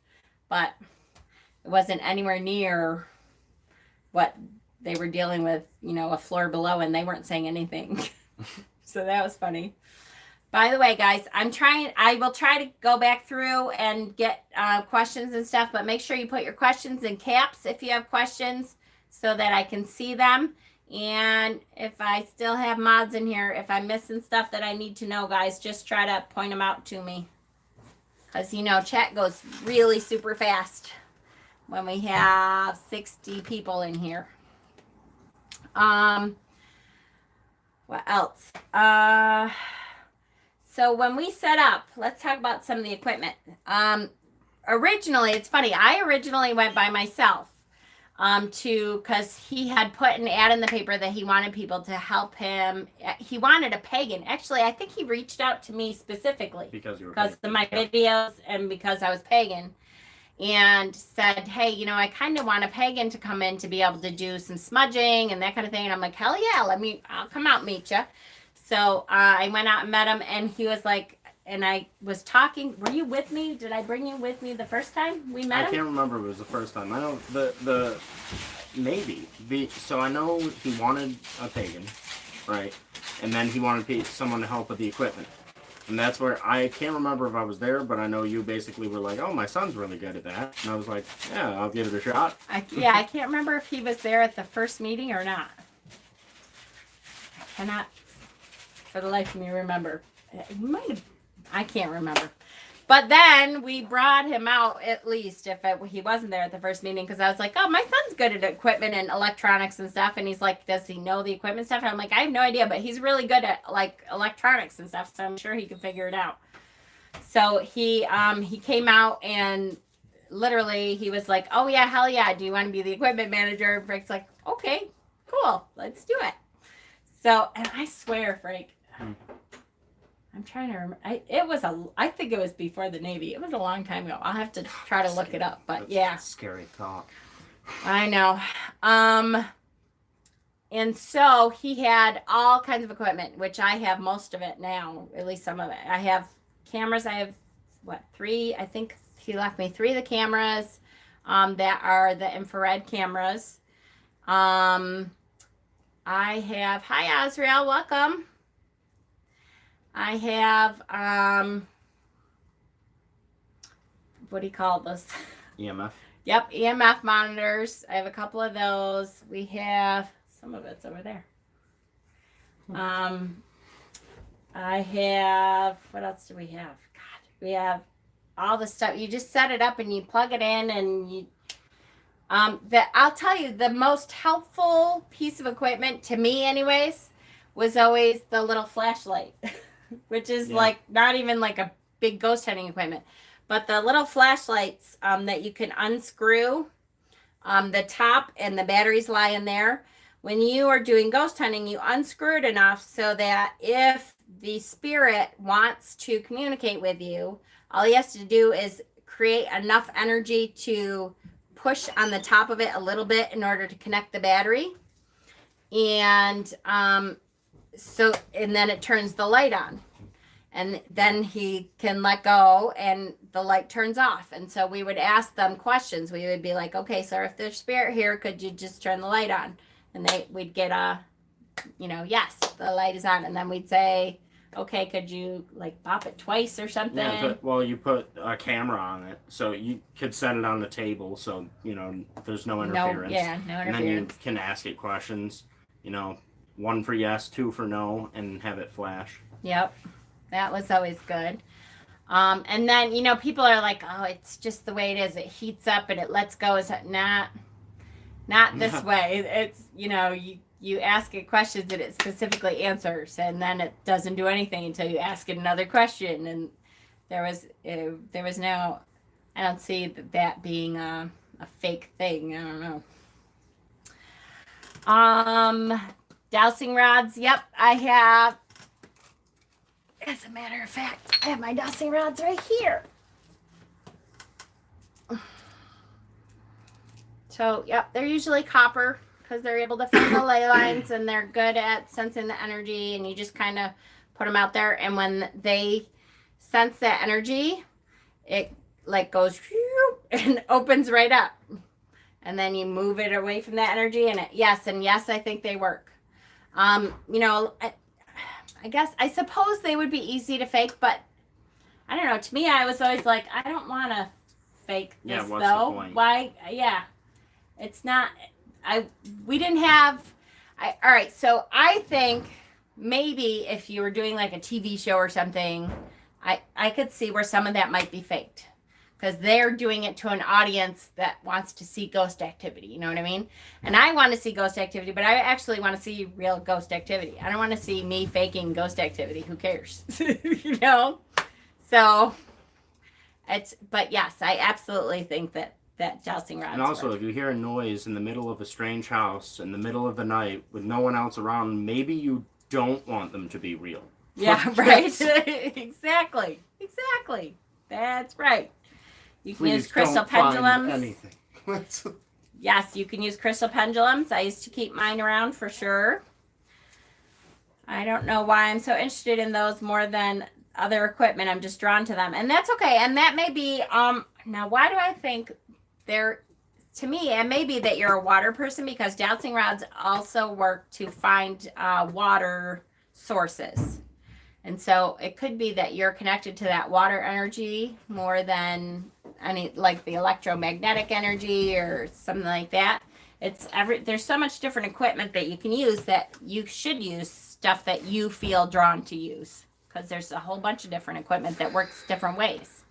but it wasn't anywhere near what they were dealing with, you know, a floor below, and they weren't saying anything. So that was funny. By the way, guys, I will try to go back through and get questions and stuff, but make sure you put your questions in caps if you have questions so that I can see them. And if I still have mods in here, if I'm missing stuff that I need to know, guys, just try to point them out to me. Because, you know, chat goes really super fast when we have 60 people in here. What else? So when we set up, let's talk about some of the equipment. Originally, it's funny, I originally went by myself because he had put an ad in the paper that he wanted people to help him. He wanted a pagan. Actually, I think he reached out to me specifically because of my videos and because I was pagan, and said, hey, you know, I kind of want a pagan to come in to be able to do some smudging and that kind of thing. And I'm like, hell yeah, I'll come out and meet you. So I went out and met him, and he was like, and I was talking. Were you with me? Did I bring you with me the first time we met him? I can't remember if it was the first time. I know so I know he wanted a pagan, right? And then he wanted someone to help with the equipment. And that's where I can't remember if I was there, but I know you basically were like, oh, my son's really good at that. And I was like, yeah, I'll give it a shot. I can't remember if he was there at the first meeting or not. I cannot, for the life of me, remember. He might have, I can't remember. But then we brought him out, at least, if he wasn't there at the first meeting, because I was like, oh, my son's good at equipment and electronics and stuff. And he's like, does he know the equipment stuff? And I'm like, I have no idea, but he's really good at, like, electronics and stuff, so I'm sure he can figure it out. So he came out, and literally he was like, oh, yeah, hell yeah, do you want to be the equipment manager? And Frank's like, okay, cool, let's do it. So, and I swear, Frank, I'm trying to remember. I think it was before the Navy. It was a long time ago. I'll have to try to look it up. But That's yeah. A scary thought. I know. And so he had all kinds of equipment, which I have most of it now, at least some of it. I have cameras. I have, 3? I think he left me 3 of the cameras that are the infrared cameras. I have, hi, Azrael, welcome. I have, what do you call those? EMF. Yep, EMF monitors. I have a couple of those. We have, some of it's over there. I have, what else do we have? God, we have all the stuff. You just set it up and you plug it in and you, I'll tell you, the most helpful piece of equipment to me anyways was always the little flashlight, which is like not even like a big ghost hunting equipment, but the little flashlights that you can unscrew the top and the batteries lie in there. When you are doing ghost hunting, you unscrew it enough so that if the spirit wants to communicate with you, all he has to do is create enough energy to push on the top of it a little bit in order to connect the battery. And and then it turns the light on. And then he can let go and the light turns off. And so we would ask them questions. We would be like, okay, sir, if there's spirit here, could you just turn the light on? And we'd get a, yes, the light is on. And then we'd say, okay, could you like pop it twice or something? Yeah, well, you put a camera on it, so you could set it on the table, so there's no interference. No interference. And then you can ask it questions, 1 for yes, 2 for no, and have it flash. Yep, that was always good. And then people are like, oh, it's just the way it is. It heats up and it lets go. Is that not this way? It's you ask it questions and it specifically answers, and then it doesn't do anything until you ask it another question. And there was no, I don't see that being a fake thing. I don't know. Dowsing rods. Yep, I have. As a matter of fact, I have my dowsing rods right here. So, yep, they're usually copper because they're able to find the ley lines and they're good at sensing the energy, and you just kind of put them out there, and when they sense that energy, it like goes and opens right up, and then you move it away from that energy, and yes, I think they work. I guess, I suppose they would be easy to fake, but I don't know. To me, I was always like, I don't want to fake this, what's though. the point? Why? Yeah. It's not, we didn't have, all right, so I think maybe if you were doing like a TV show or something, I could see where some of that might be faked. Because they're doing it to an audience that wants to see ghost activity. You know what I mean? And I want to see ghost activity, but I actually want to see real ghost activity. I don't want to see me faking ghost activity. Who cares? So, but yes, I absolutely think that jousting rods. And also, work. if you hear a noise in the middle of a strange house in the middle of the night with no one else around, maybe you don't want them to be real. Yeah, right. Exactly. That's right. You can use crystal pendulums. Anything. Yes, you can use crystal pendulums. I used to keep mine around for sure. I don't know why I'm so interested in those more than other equipment. I'm just drawn to them, and that's okay. And that may be now, why do I think they're, to me, it may be that you're a water person, because dowsing rods also work to find water sources. And so it could be that you're connected to that water energy more than any, like the electromagnetic energy or something like that. There's so much different equipment that you can use, that you should use stuff that you feel drawn to use, because there's a whole bunch of different equipment that works different ways.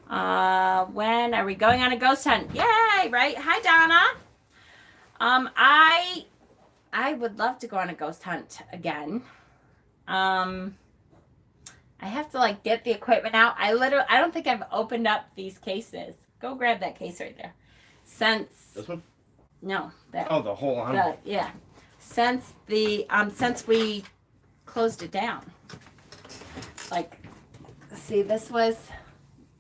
When are we going on a ghost hunt? Yay, right? Hi, Donna. I would love to go on a ghost hunt again. I have to like get the equipment out. I don't think I've opened up these cases. Go grab that case right there. This one? No, that. Oh, the whole one. Yeah. Since we closed it down. Like, see, this was.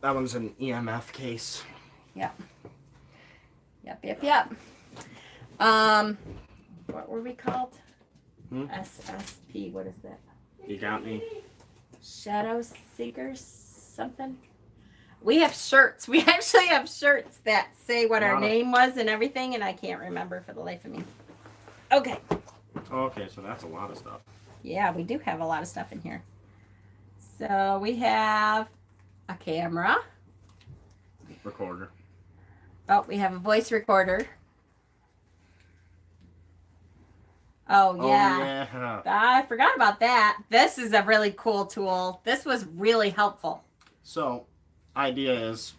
That one's an EMF case. Yep. What were we called? SSP, what is that? You got me. Shadow Seekers, something? We have shirts. We actually have shirts that say what our name was and everything, and I can't remember for the life of me. Okay. Okay, so that's a lot of stuff. Yeah, we do have a lot of stuff in here. So we have a camera. Recorder. Oh, we have a voice recorder. Oh, yeah. Oh, yeah. I forgot about that. This is a really cool tool. This was really helpful. So, idea is,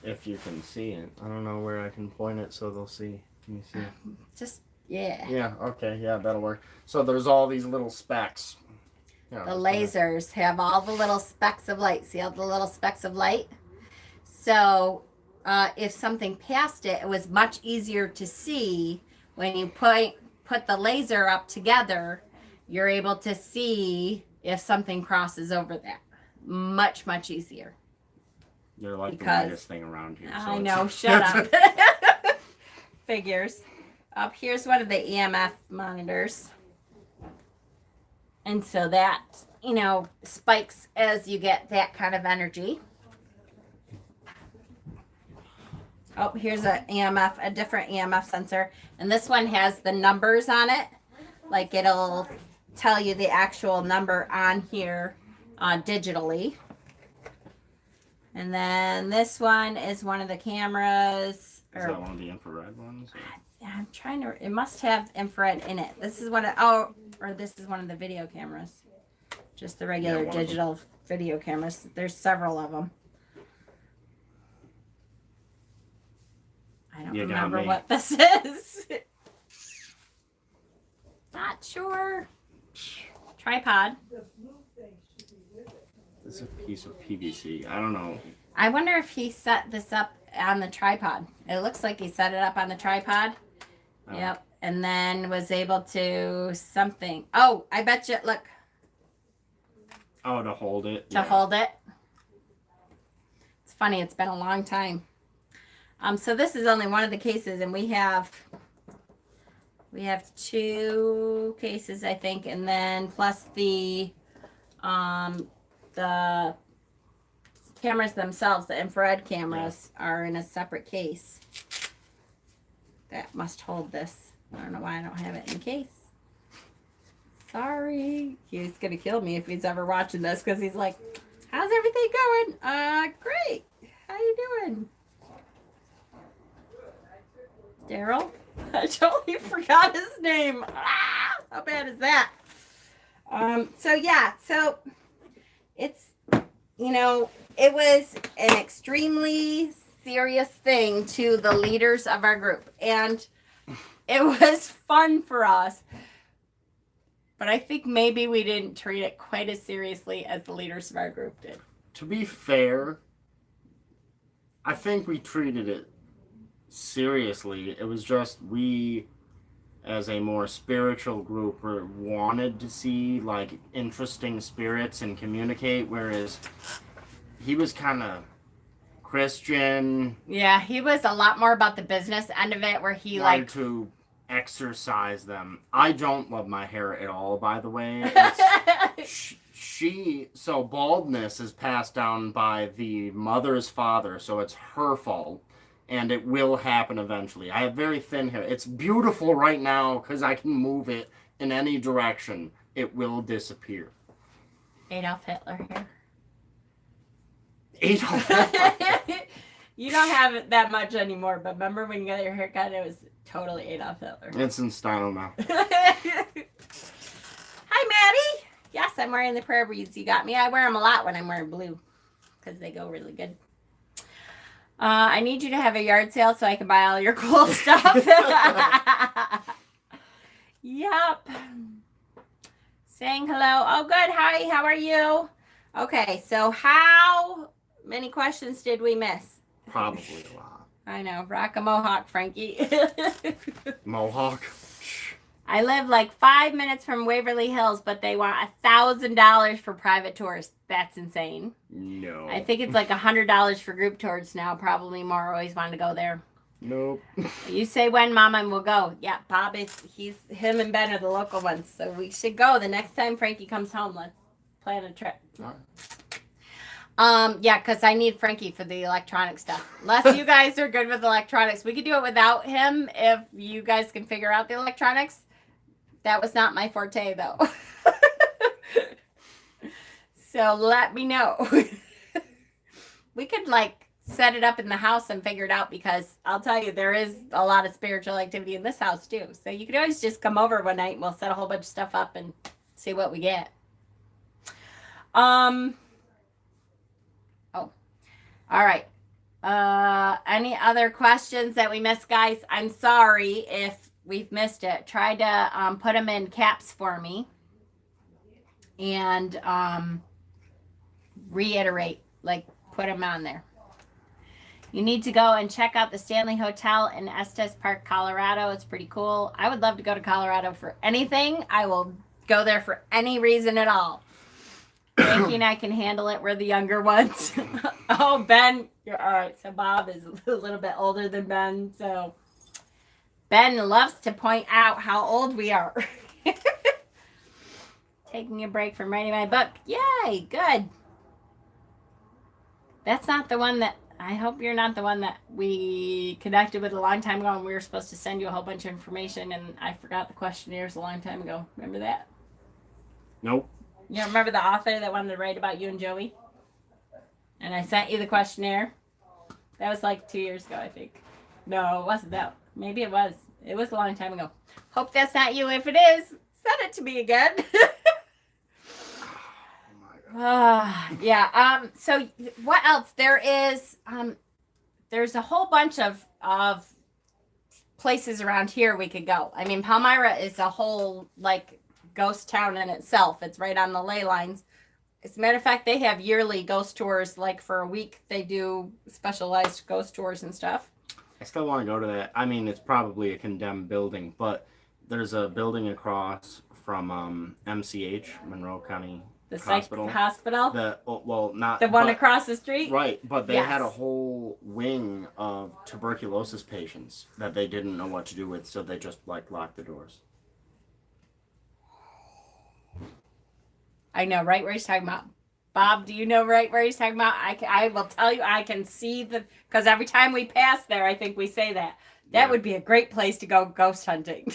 if you can see it, I don't know where I can point it so they'll see. Can you see it? Just, yeah. Yeah, okay, yeah, that'll work. So there's all these little specks. Yeah, The lasers have all the little specks of light. See all the little specks of light? So, if something passed it, it was much easier to see when you put the laser up together. You're able to see if something crosses over that. Much, much easier. You're like the Because- lightest thing around here. I know, shut up. Figures. Up here's one of the EMF monitors. And so that, spikes as you get that kind of energy. Oh, here's a different EMF sensor. And this one has the numbers on it. Like it'll tell you the actual number on here digitally. And then this one is one of the cameras. Is that one of the infrared ones? Or? I'm trying to, it must have infrared in it. This is one of, this is one of the video cameras. Just the regular digital video cameras. There's several of them. I don't remember what this is. Not sure. Tripod. It's a piece of PVC. I don't know. I wonder if he set this up on the tripod. It looks like he set it up on the tripod. Oh. Yep. And then was able to something. Oh, I bet you, look. Oh, to hold it. To hold it. It's funny. It's been a long time. So this is only one of the cases, and we have 2 cases, I think, and then plus the cameras themselves, the infrared cameras, are in a separate case. That must hold this. I don't know why I don't have it in case. Sorry. He's gonna kill me if he's ever watching this, because he's like, how's everything going? Great. How you doing? Daryl? I totally forgot his name. How bad is that? So it's, it was an extremely serious thing to the leaders of our group. And it was fun for us. But I think maybe we didn't treat it quite as seriously as the leaders of our group did. To be fair, I think we treated it seriously. It was just we, as a more spiritual group, wanted to see like interesting spirits and communicate, whereas he was kind of Christian. Yeah, he was a lot more about the business end of it, where he wanted to exercise them. I don't love my hair at all, by the way. So baldness is passed down by the mother's father, so it's her fault. And it will happen eventually. I have very thin hair. It's beautiful right now because I can move it in any direction. It will disappear. Adolf Hitler hair. Adolf Hitler. You don't have it that much anymore, but remember when you got your haircut, it was totally Adolf Hitler. It's in style now. Hi, Maddie. Yes, I'm wearing the prayer beads you got me. I wear them a lot when I'm wearing blue because they go really good. I need you to have a yard sale so I can buy all your cool stuff. Yep. Saying hello. Oh, good. Hi, how are you? Okay, so how many questions did we miss? Probably a lot. I know. Rock a mohawk, Frankie. Mohawk. I live like 5 minutes from Waverly Hills, but they want $1,000 for private tours. That's insane. No. I think it's like $100 for group tours now. Probably more. Always wanted to go there. Nope. You say when, Mom, and we'll go. Yeah, Bob him and Ben are the local ones, so we should go the next time Frankie comes home. Let's plan a trip. All right. Yeah, because I need Frankie for the electronic stuff. Unless you guys are good with electronics, we could do it without him if you guys can figure out the electronics. That was not my forte, though. So let me know. We could like set it up in the house and figure it out, because I'll tell you, there is a lot of spiritual activity in this house too. So you could always just come over one night and we'll set a whole bunch of stuff up and see what we get. Oh, all right. Any other questions that we missed, guys? I'm sorry if we've missed it. Try to put them in caps for me and reiterate, like put them on there. You need to go and check out the Stanley Hotel in Estes Park, Colorado. It's pretty cool. I would love to go to Colorado for anything. I will go there for any reason at all. Frankie and I can handle it. We're the younger ones. Oh, Ben, you're all right. So Bob is a little bit older than Ben. So Ben loves to point out how old we are. Taking a break from writing my book. Yay, good. That's not the one that, I hope you're not the one that we connected with a long time ago and we were supposed to send you a whole bunch of information and I forgot the questionnaires a long time ago. Remember that? Nope. You don't remember the author that wanted to write about you and Joey? And I sent you the questionnaire. That was like 2 years ago, I think. No, it wasn't that. Maybe it was. It was a long time ago. Hope that's not you. If it is, send it to me again. Yeah. So what else? There's a whole bunch of places around here we could go. I mean, Palmyra is a whole like ghost town in itself. It's right on the ley lines. As a matter of fact, they have yearly ghost tours. Like for a week, they do specialized ghost tours and stuff. I still want to go to that. I mean, it's probably a condemned building, but there's a building across from MCH, Monroe County The Hospital. Hospital? Not the one across the street? Right, but they Yes. had a whole wing of tuberculosis patients that they didn't know what to do with, so they just like locked the doors. I know right where he's talking about. Bob, do you know right where he's talking about? I will tell you, I can see because every time we pass there, I think we say that. That would be a great place to go ghost hunting.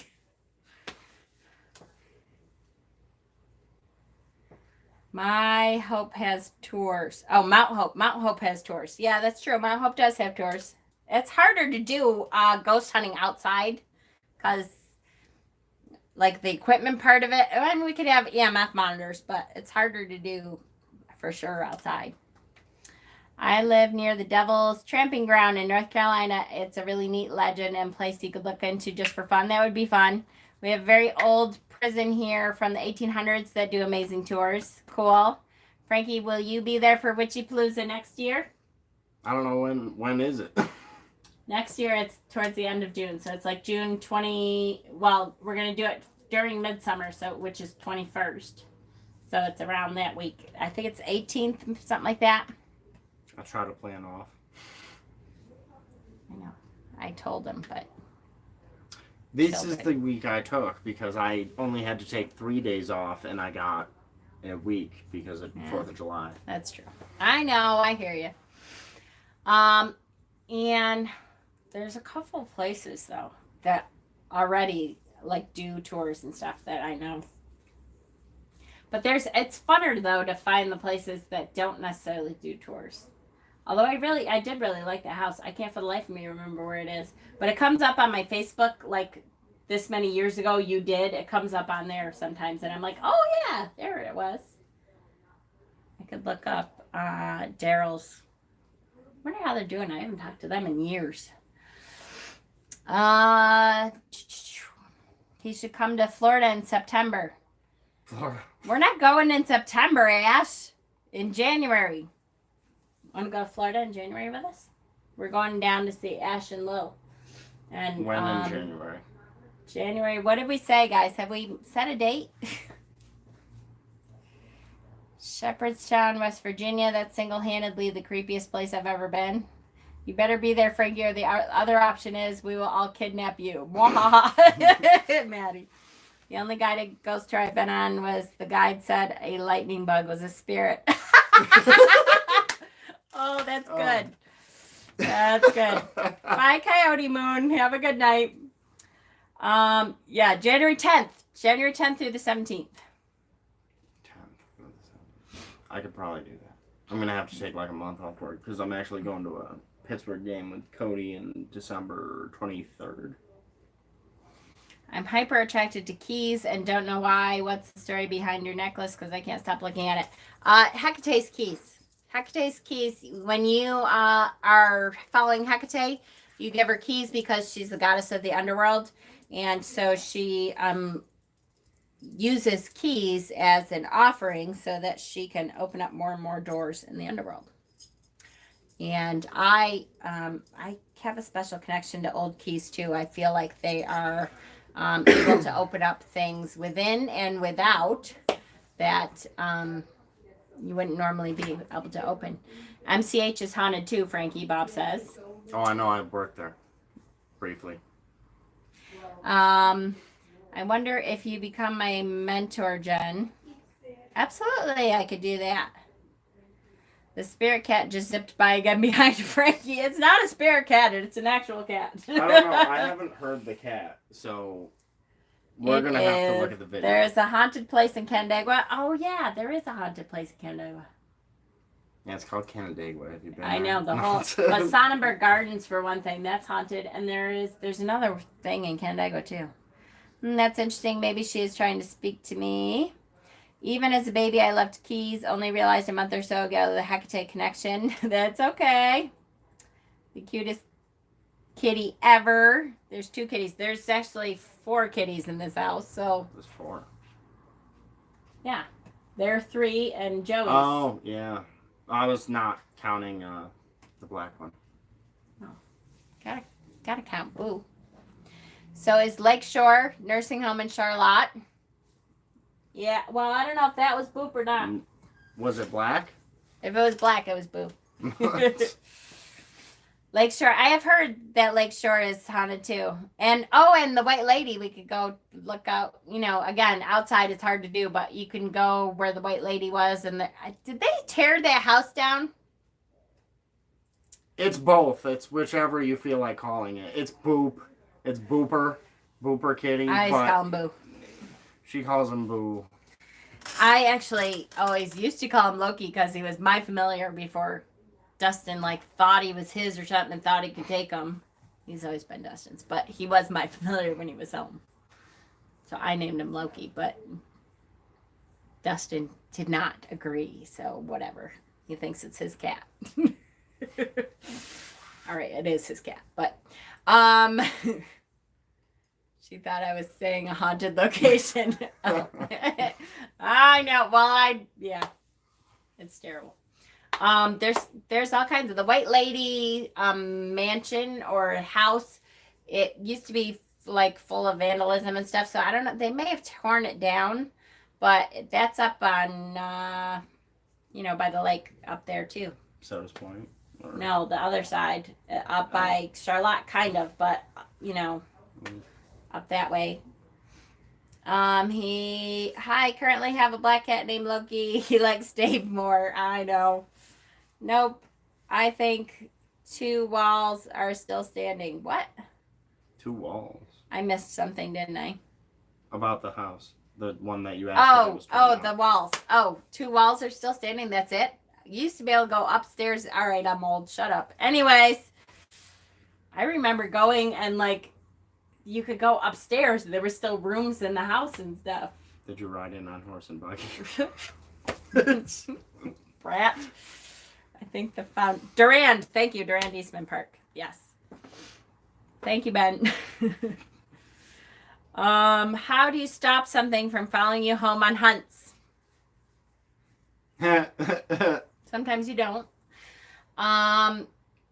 My Hope has tours. Oh, Mount Hope. Mount Hope has tours. Yeah, that's true. Mount Hope does have tours. It's harder to do ghost hunting outside because, like, the equipment part of it. I mean, we could have EMF monitors, but it's harder to do for sure outside. I live near the Devil's Tramping Ground in North Carolina. It's a really neat legend and place you could look into just for fun. That would be fun. We have a very old prison here from the 1800s that do amazing tours. Cool. Frankie, will you be there for Witchypalooza next year? I don't know when is it. Next year it's towards the end of June, so it's like June 20. Well, we're gonna do it during midsummer, which is 21st. So it's around that week. I think it's 18th, something like that. I'll try to plan off. I know. I told him, but this is the week I took because I only had to take 3 days off and I got a week because of 4th of July. That's true. I know. I hear you. And there's a couple of places though that already like do tours and stuff that I know. But it's funner though to find the places that don't necessarily do tours. Although I did really like the house. I can't for the life of me remember where it is. But it comes up on my Facebook like this many years ago you did. It comes up on there sometimes and I'm like, oh yeah, there it was. I could look up Daryl's. I wonder how they're doing. I haven't talked to them in years. He should come to Florida in September. Florida. We're not going in September, Ash. In January. Want to go to Florida in January with us? We're going down to see Ash and Lil. And when in January? January. What did we say, guys? Have we set a date? Shepherdstown, West Virginia. That's single-handedly the creepiest place I've ever been. You better be there, Frankie, or the other option is we will all kidnap you. Maddie. The only guided ghost tour I've been on was the guide said a lightning bug was a spirit. Oh, that's good. That's good. Bye, Coyote Moon. Have a good night. Yeah, January 10th. January 10th through the 17th. 10th. I could probably do that. I'm going to have to take like a month off work because I'm actually going to a Pittsburgh game with Cody in December 23rd. I'm hyper attracted to keys and don't know why. What's the story behind your necklace? Because I can't stop looking at it. Hecate's keys. Hecate's keys. When you are following Hecate, you give her keys because she's the goddess of the underworld. And so she uses keys as an offering so that she can open up more and more doors in the underworld. And I have a special connection to old keys too. I feel like they are able to open up things within and without that you wouldn't normally be able to open. MCH is haunted too, Frankie, Bob says. Oh, I know. I've worked there briefly. I wonder if you become my mentor, Jen. Absolutely, I could do that. The spirit cat just zipped by again behind Frankie. It's not a spirit cat, it's an actual cat. I don't know. I haven't heard the cat, so we're going to have to look at the video. There's a haunted place in Canandaigua. Oh, yeah, there is a haunted place in Canandaigua. Yeah, it's called Canandaigua. Have you been I there? know, the whole... But Sonnenberg Gardens, for one thing, that's haunted. And there's another thing in Canandaigua, too. That's interesting. Maybe she is trying to speak to me. Even as a baby, I loved keys. Only realized a month or so ago the Hecate connection. That's okay. The cutest kitty ever. There's 2 kitties. There's actually 4 kitties in this house. So There's 4. Yeah. There are 3 and Joey's. Oh, yeah. I was not counting the black one. Oh. Gotta count Boo. So is Lakeshore Nursing Home in Charlotte? Yeah, well, I don't know if that was Boop or not. Was it black? If it was black, it was Boop. Lakeshore, I have heard that Lakeshore is haunted too. And the White Lady, we could go look out. You know, again, outside it's hard to do, but you can go where the White Lady was. And did they tear that house down? It's both. It's whichever you feel like calling it. It's Boop. It's Booper Kitty. I just call him Boo. She calls him Boo. I actually always used to call him Loki because he was my familiar before Dustin thought he was his or something and thought he could take him. He's always been Dustin's, but he was my familiar when he was home. So I named him Loki, but Dustin did not agree, so whatever. He thinks it's his cat. All right, it is his cat, but she thought I was saying a haunted location. I know. Well, yeah, it's terrible. There's all kinds of the White Lady mansion or house. It used to be full of vandalism and stuff. So I don't know. They may have torn it down, but that's up on by the lake up there too. Soda's Point. Or... No, the other side, up by Charlotte, kind of, but up that way. I currently have a black cat named Loki. He likes Dave more. I know. Nope. I think 2 walls are still standing. What? 2 walls. I missed something, didn't I? About the house. The one that you asked. The walls. 2 walls are still standing. That's it. Used to be able to go upstairs. All right, I'm old. Shut up. Anyways, I remember going and you could go upstairs. There were still rooms in the house and stuff. Did you ride in on horse and buggy? Brat. I think Durand. Thank you, Durand Eastman Park. Yes. Thank you, Ben. How do you stop something from following you home on hunts? Sometimes you don't.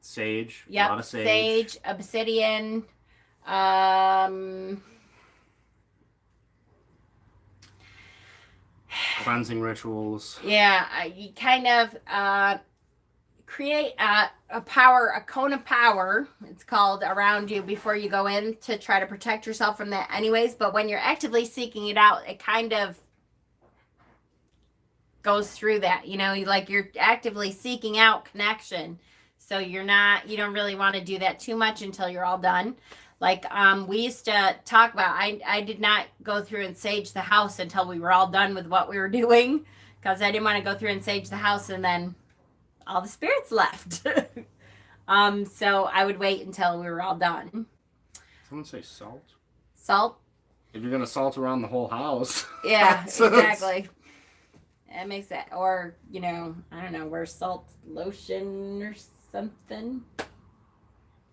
Sage. Yep. A lot of sage. Sage, obsidian. Cleansing rituals. Yeah, you kind of create a cone of power, it's called, around you before you go in to try to protect yourself from that anyways. But when you're actively seeking it out, it kind of goes through that, you're actively seeking out connection. So you don't really want to do that too much until you're all done. Like, we used to talk about, I did not go through and sage the house until we were all done with what we were doing, because I didn't want to go through and sage the house and then all the spirits left. So I would wait until we were all done. Someone say salt? Salt? If you're going to salt around the whole house. Yeah, exactly. That makes that, or, I don't know, wear salt lotion or something.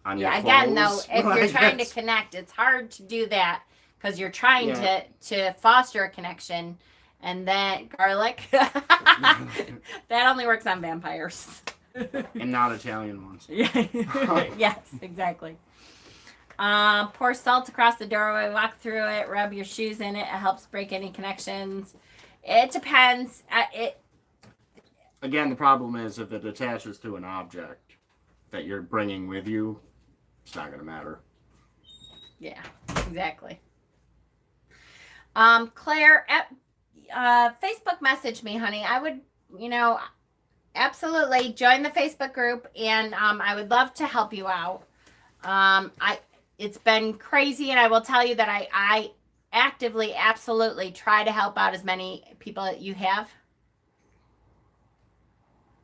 On your clothes. Again, though, if you're trying to connect, it's hard to do that because you're trying to foster a connection, and then garlic, that only works on vampires. And not Italian ones. Yes, exactly. Pour salt across the doorway, walk through it, rub your shoes in it. It helps break any connections. It depends. Again, the problem is if it attaches to an object that you're bringing with you, it's not going to matter. Yeah, exactly. Claire, Facebook message me, honey. I would, absolutely join the Facebook group, and I would love to help you out. It's been crazy, and I will tell you that I actively, absolutely try to help out as many people that you have.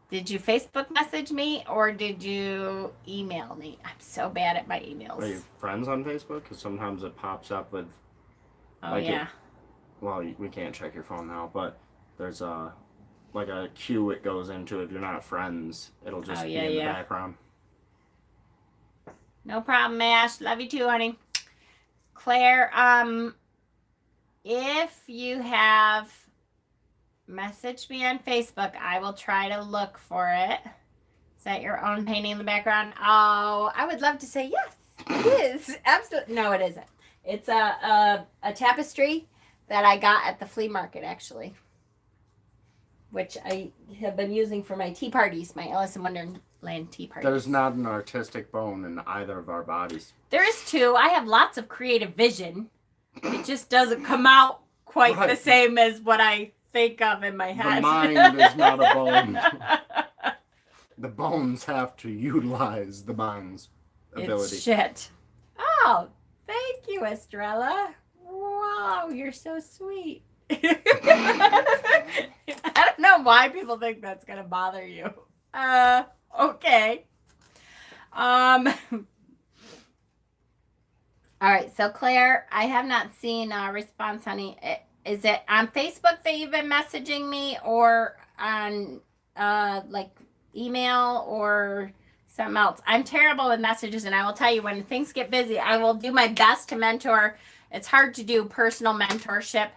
Did you Facebook message me or did you email me? I'm so bad at my emails. Are you friends on Facebook? Because sometimes it pops up with... Oh, yeah. We can't check your phone now, but there's a queue it goes into. If you're not friends, it'll just be in the background. No problem, Ash. Love you too, honey. Claire, if you have messaged me on Facebook, I will try to look for it. Is that your own painting in the background? Oh, I would love to say yes, it is. Absolutely. No, it isn't. It's a tapestry that I got at the flea market, which I have been using for my tea parties, my Alice in Wonderland tea parties. There's not an artistic bone in either of our bodies. There is too. I have lots of creative vision. It just doesn't come out quite the same as what I think of in my head. The mind is not a bone. The bones have to utilize the mind's ability. It's shit. Oh, thank you, Estrella. Wow, you're so sweet. I don't know why people think that's gonna bother you. Okay. All right, so Claire, I have not seen a response, honey. Is it on Facebook that you've been messaging me, or on email or something else? I'm terrible with messages, and I will tell you, when things get busy, I will do my best to mentor. It's hard to do personal mentorship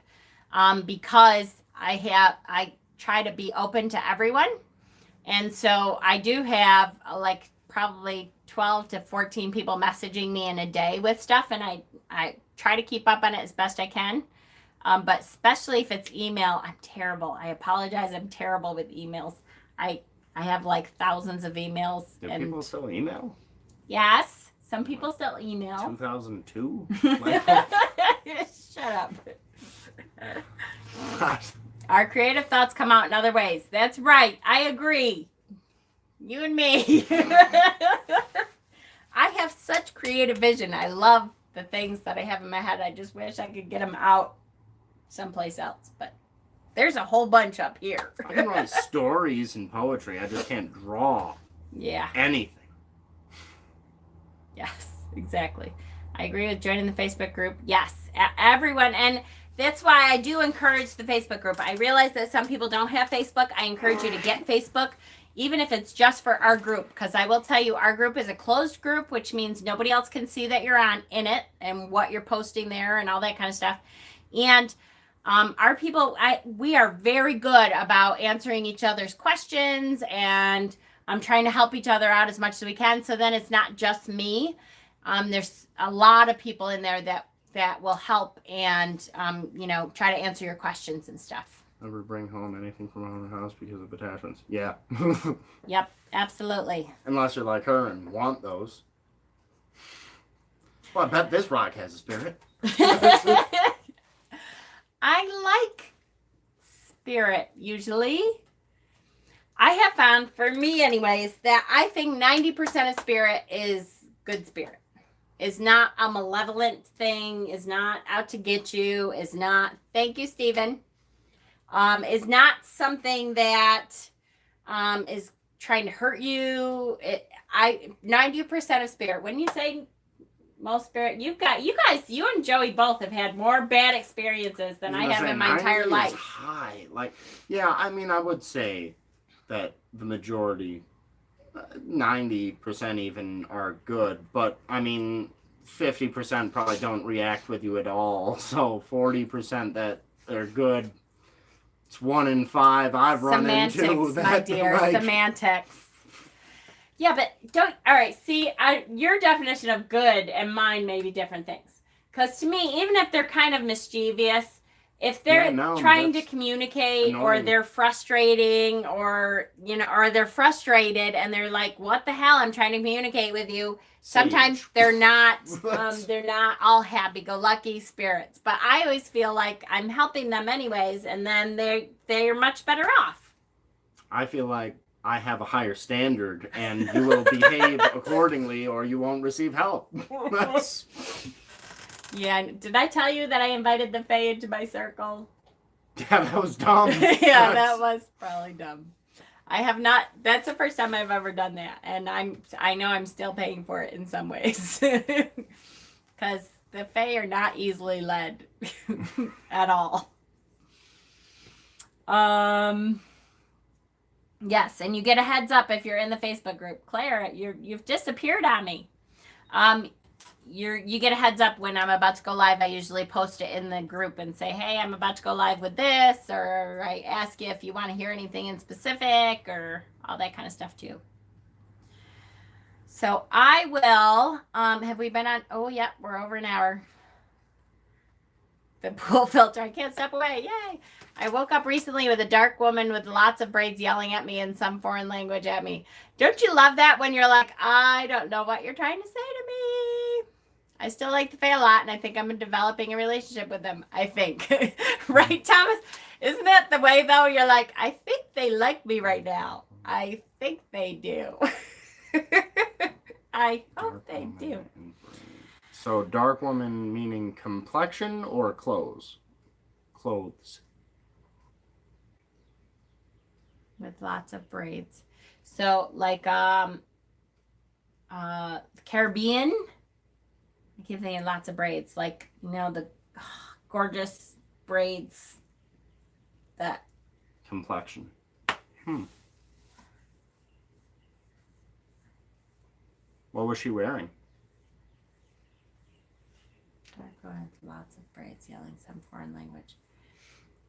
because I try to be open to everyone. And so I do have probably 12 to 14 people messaging me in a day with stuff, and I try to keep up on it as best I can. But especially if it's email, I'm terrible. I apologize. I'm terrible with emails. I have thousands of emails. Do people still email? Yes. Some people still email. 2002? Shut up. Our creative thoughts come out in other ways. That's right. I agree. You and me. I have such creative vision. I love the things that I have in my head. I just wish I could get them out someplace else. But there's a whole bunch up here. I can write stories and poetry. I just can't draw anything. Yes, exactly. I agree with joining the Facebook group. Yes, everyone. And that's why I do encourage the Facebook group. I realize that some people don't have Facebook. I encourage you to get Facebook, even if it's just for our group. Because I will tell you, our group is a closed group, which means nobody else can see that you're in it and what you're posting there and all that kind of stuff. And our people, we are very good about answering each other's questions, and I'm trying to help each other out as much as we can. So then it's not just me. There's a lot of people in there that will help and, try to answer your questions and stuff. Ever bring home anything from our house because of attachments? Yeah. Yep, absolutely. Unless you're like her and want those. Well, I bet this rock has a spirit. I like spirit, usually. I have found, for me anyways, that I think 90% of spirit is good spirit. is not a malevolent thing, is not out to get you, is not, thank you, Stephen, is not something that is trying to hurt you. 90% of spirit, when you say most spirit, you guys, you and Joey both have had more bad experiences than I have in my entire life. High. Like, yeah, I mean, I would say that the majority, 90% even, are good, but I mean, 50% probably don't react with you at all. So 40% that they're good. It's 1 in 5 I've run into. Semantics, my dear, semantics. Yeah, but don't. All right, see, your definition of good and mine may be different things. Because to me, even if they're kind of mischievous, if they're trying to communicate, annoying, or they're frustrating, or or they're frustrated and they're like, "What the hell? I'm trying to communicate with you." Sometimes they're not. They're not all happy-go-lucky spirits. But I always feel like I'm helping them anyways, and then they're much better off. I feel like I have a higher standard, and you will behave accordingly, or you won't receive help. Yeah, did I tell you that I invited the Fae into my circle? Yeah, that was dumb. Yeah, that was probably dumb. I have not. That's the first time I've ever done that, and I know I'm still paying for it in some ways, because the Fae are not easily led at all. Yes, and you get a heads up if you're in the Facebook group. Claire, you've disappeared on me. You get a heads up when I'm about to go live. I usually post it in the group and say, hey, I'm about to go live with this, or I ask you if you want to hear anything in specific, or all that kind of stuff too. So I will, have we been on, oh yeah, we're over an hour. The pool filter, I can't step away, yay. I woke up recently with a dark woman with lots of braids yelling at me in some foreign language at me. Don't you love that when you're like, I don't know what you're trying to say to me? I still like the Fae a lot, and I think I'm developing a relationship with them, I think. Right, Thomas? Isn't that the way, though? You're like, I think they like me right now. I think they do. I hope they do. So, dark woman meaning complexion or clothes? Clothes. With lots of braids. So, like, Caribbean, I keep thinking lots of braids. Like, the gorgeous braids that. Complexion. What was she wearing? Lots of braids yelling some foreign language.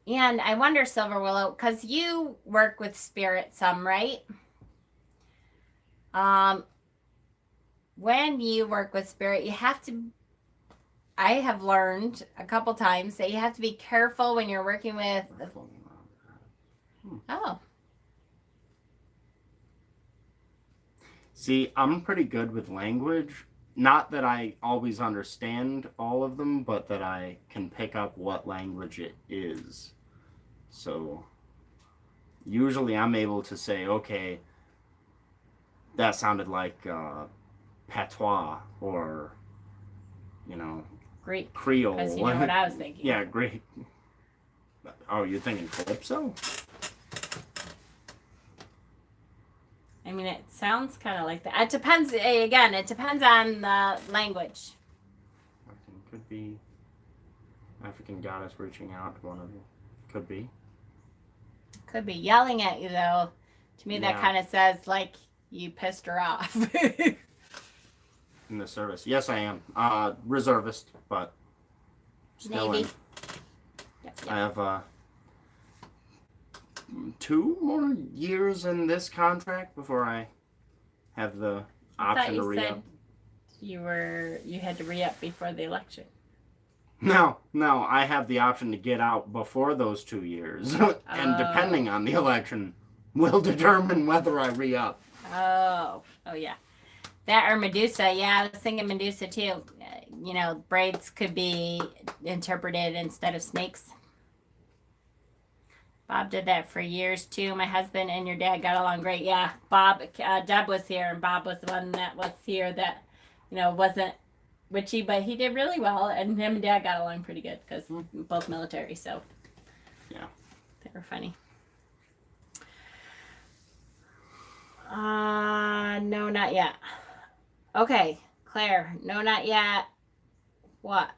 And I wonder, Silver Willow, because you work with spirit some, right? When you work with spirit, you have to, I have learned a couple times that you have to be careful when you're working with. Oh. See, I'm pretty good with language. Not that I always understand all of them, but that I can pick up what language it is. So, usually I'm able to say, okay, that sounded like patois, or, Greek. Creole. Because you know what I was thinking. Yeah, Greek. Oh, you're thinking Calypso? I mean, it sounds kind of like that. It depends, again, it depends on the language. Could be African goddess reaching out to one of you. Could be. Could be yelling at you, though. To me, that kind of says, like, you pissed her off. In the service. Yes, I am. Reservist, but still Navy. Yep. I have 2 more years in this contract before I have the option to re-up. You had to re-up before the election. No, I have the option to get out before those 2 years. And depending on the election, will determine whether I re-up. Oh yeah. That or Medusa. Yeah, I was thinking Medusa too. Braids could be interpreted instead of snakes. Bob did that for years too. My husband and your dad got along great. Yeah, Bob, Deb was here, and Bob was the one that was here that, wasn't but he did really well, and him and Dad got along pretty good because both military, so yeah, they were funny. No, not yet. Okay, Claire, no, not yet. What?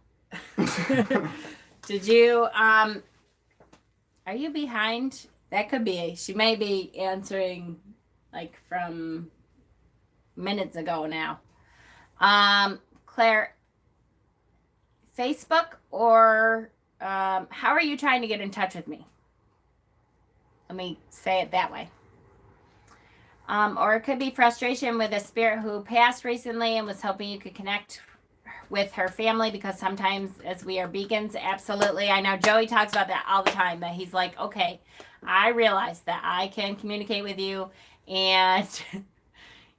Did you, are you behind? That could be. She may be answering like from minutes ago now. Claire, Facebook or how are you trying to get in touch with me? Let me say it that way. Or it could be frustration with a spirit who passed recently and was hoping you could connect with her family, because sometimes as we are beacons, absolutely. I know Joey talks about that all the time, that he's like, okay, I realize that I can communicate with you and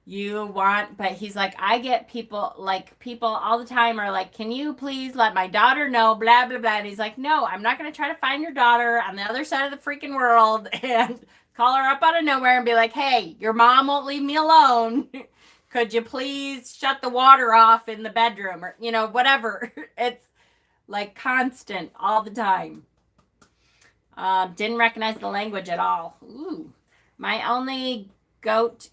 you want, but he's like, I get people all the time are like, can you please let my daughter know, blah, blah, blah. And he's like, no, I'm not going to try to find your daughter on the other side of the freaking world and call her up out of nowhere and be like, hey, your mom won't leave me alone. Could you please shut the water off in the bedroom, or, whatever. It's like constant all the time. Didn't recognize the language at all. Ooh. My only ghost,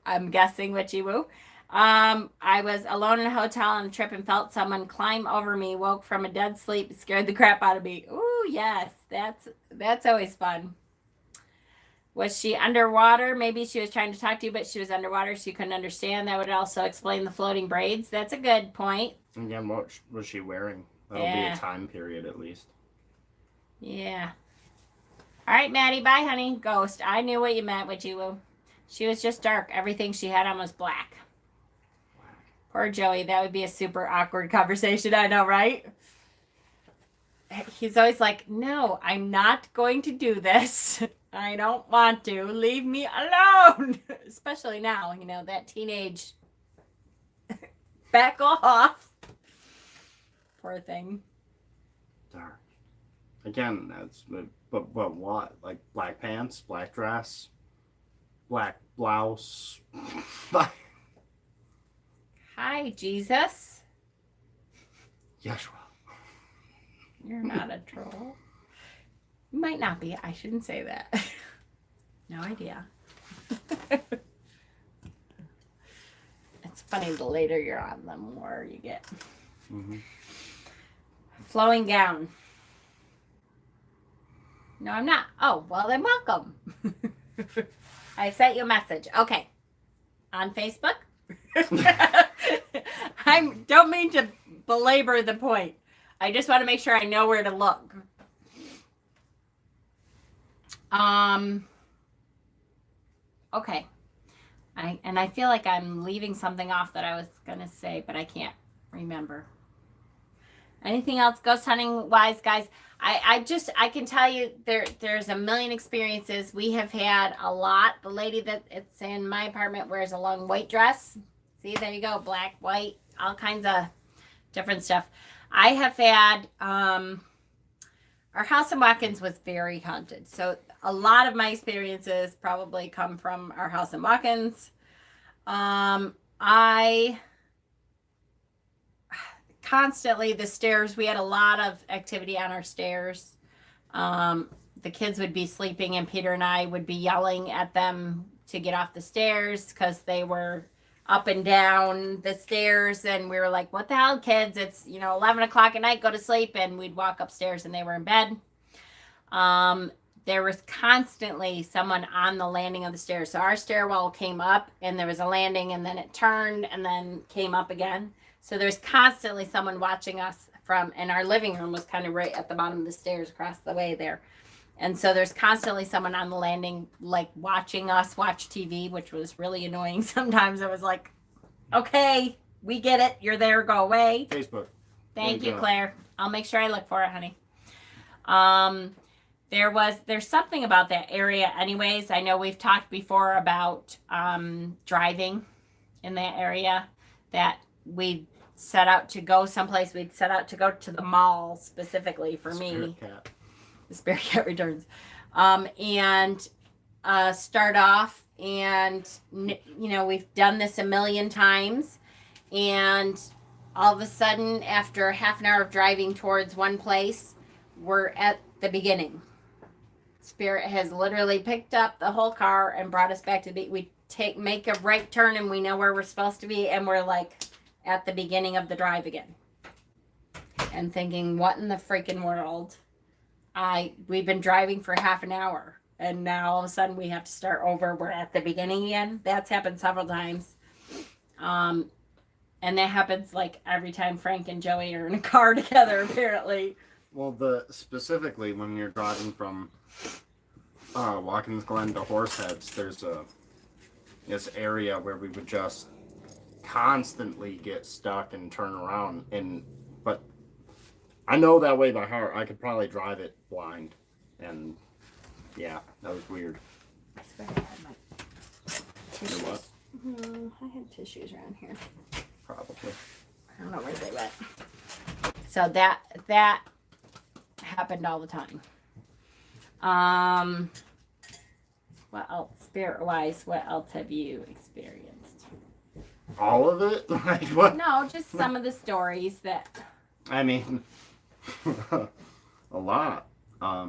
I'm guessing witchy woo. I was alone in a hotel on a trip and felt someone climb over me, woke from a dead sleep, scared the crap out of me. Ooh, yes, that's always fun. Was she underwater? Maybe she was trying to talk to you, but she was underwater, so you couldn't understand. That would also explain the floating braids. That's a good point. Again, what was she wearing? That'll be a time period at least. Yeah. All right, Maddie. Bye, honey. Ghost. I knew what you meant, witchy woo. She was just dark. Everything she had on was black. Poor Joey. That would be a super awkward conversation. I know, right? He's always like, no, I'm not going to do this. I don't want to. Leave me alone. Especially now, that teenage back off. Poor thing. Dark. Again, but what? Like black pants, black dress, black blouse. Hi, Jesus. Yeshua. You're not a troll. You might not be. I shouldn't say that. No idea. It's funny, the later you're on, the more you get. Mm-hmm. Flowing gown. No, I'm not. Oh, well then welcome. I sent you a message. Okay. On Facebook? I don't mean to belabor the point. I just want to make sure I know where to look. Okay. I feel like I'm leaving something off that I was going to say, but I can't remember. Anything else ghost hunting wise, guys? I can tell you there's a million experiences. We have had a lot. The lady that it's in my apartment wears a long white dress. See, there you go. Black, white, all kinds of different stuff. I have had, our house in Watkins was very haunted. So a lot of my experiences probably come from our house in Watkins. I constantly, the stairs, we had a lot of activity on our stairs. The kids would be sleeping and Peter and I would be yelling at them to get off the stairs because they were up and down the stairs, and we were like, what the hell, kids? It's 11 o'clock at night, go to sleep. And we'd walk upstairs and they were in bed. There was constantly someone on the landing of the stairs. So our stairwell came up and there was a landing, and then it turned and then came up again. So there's constantly someone watching us and our living room was kind of right at the bottom of the stairs across the way there. And so there's constantly someone on the landing, like watching us watch TV, which was really annoying. Sometimes I was like, okay, we get it. You're there. Go away. Facebook. Thank you, Claire. I'll make sure I look for it, honey. There's something about that area anyways. I know we've talked before about driving in that area, that we set out to go someplace. We'd set out to go to the mall specifically for me. Cat. The Spirit Cat Returns. And start off, and we've done this a million times, And all of a sudden, after half an hour of driving towards one place, we're at the beginning. Spirit has literally picked up the whole car and brought us back to the. We make a right turn and we know where we're supposed to be, and we're like at the beginning of the drive again. And thinking, what in the freaking world? We've been driving for half an hour, and now all of a sudden we have to start over. We're at the beginning again. That's happened several times. And that happens like every time Frank and Joey are in a car together, apparently. Well, specifically when you're driving from Watkins Glen to Horseheads, there's this area where we would just constantly get stuck and turn around. But I know that way by heart. I could probably drive it blind, and yeah, that was weird. I swear I had my tissues. What? I had tissues around here. Probably. I don't know where they went. So that happened all the time. What else, spirit-wise, what else have you experienced? All of it? Like what? No, just some of the stories that... I mean, a lot. I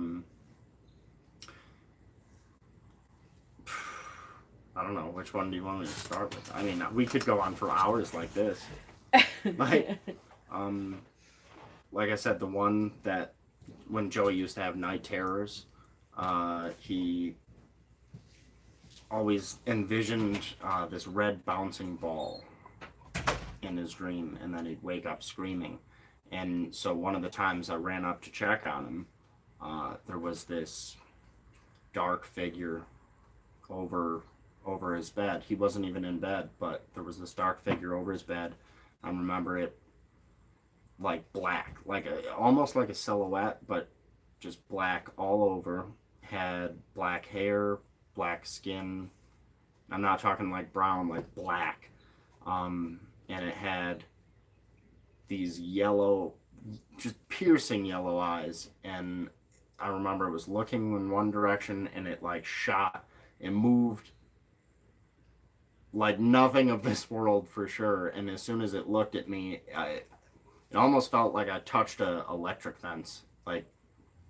don't know. Which one do you want me to start with? I mean, we could go on for hours like this. Like I said, the one that when Joey used to have night terrors, he always envisioned this red bouncing ball in his dream, and then he'd wake up screaming. And so one of the times I ran up to check on him, there was this dark figure over his bed. He wasn't even in bed, but there was this dark figure over his bed. I remember it like black, almost like a silhouette, but just black all over. Had black hair, black skin. I'm not talking like brown, like black. And it had these yellow, just piercing yellow eyes. And I remember it was looking in one direction, and it like shot and moved like nothing of this world for sure. And as soon as it looked at me, it almost felt like I touched a electric fence. Like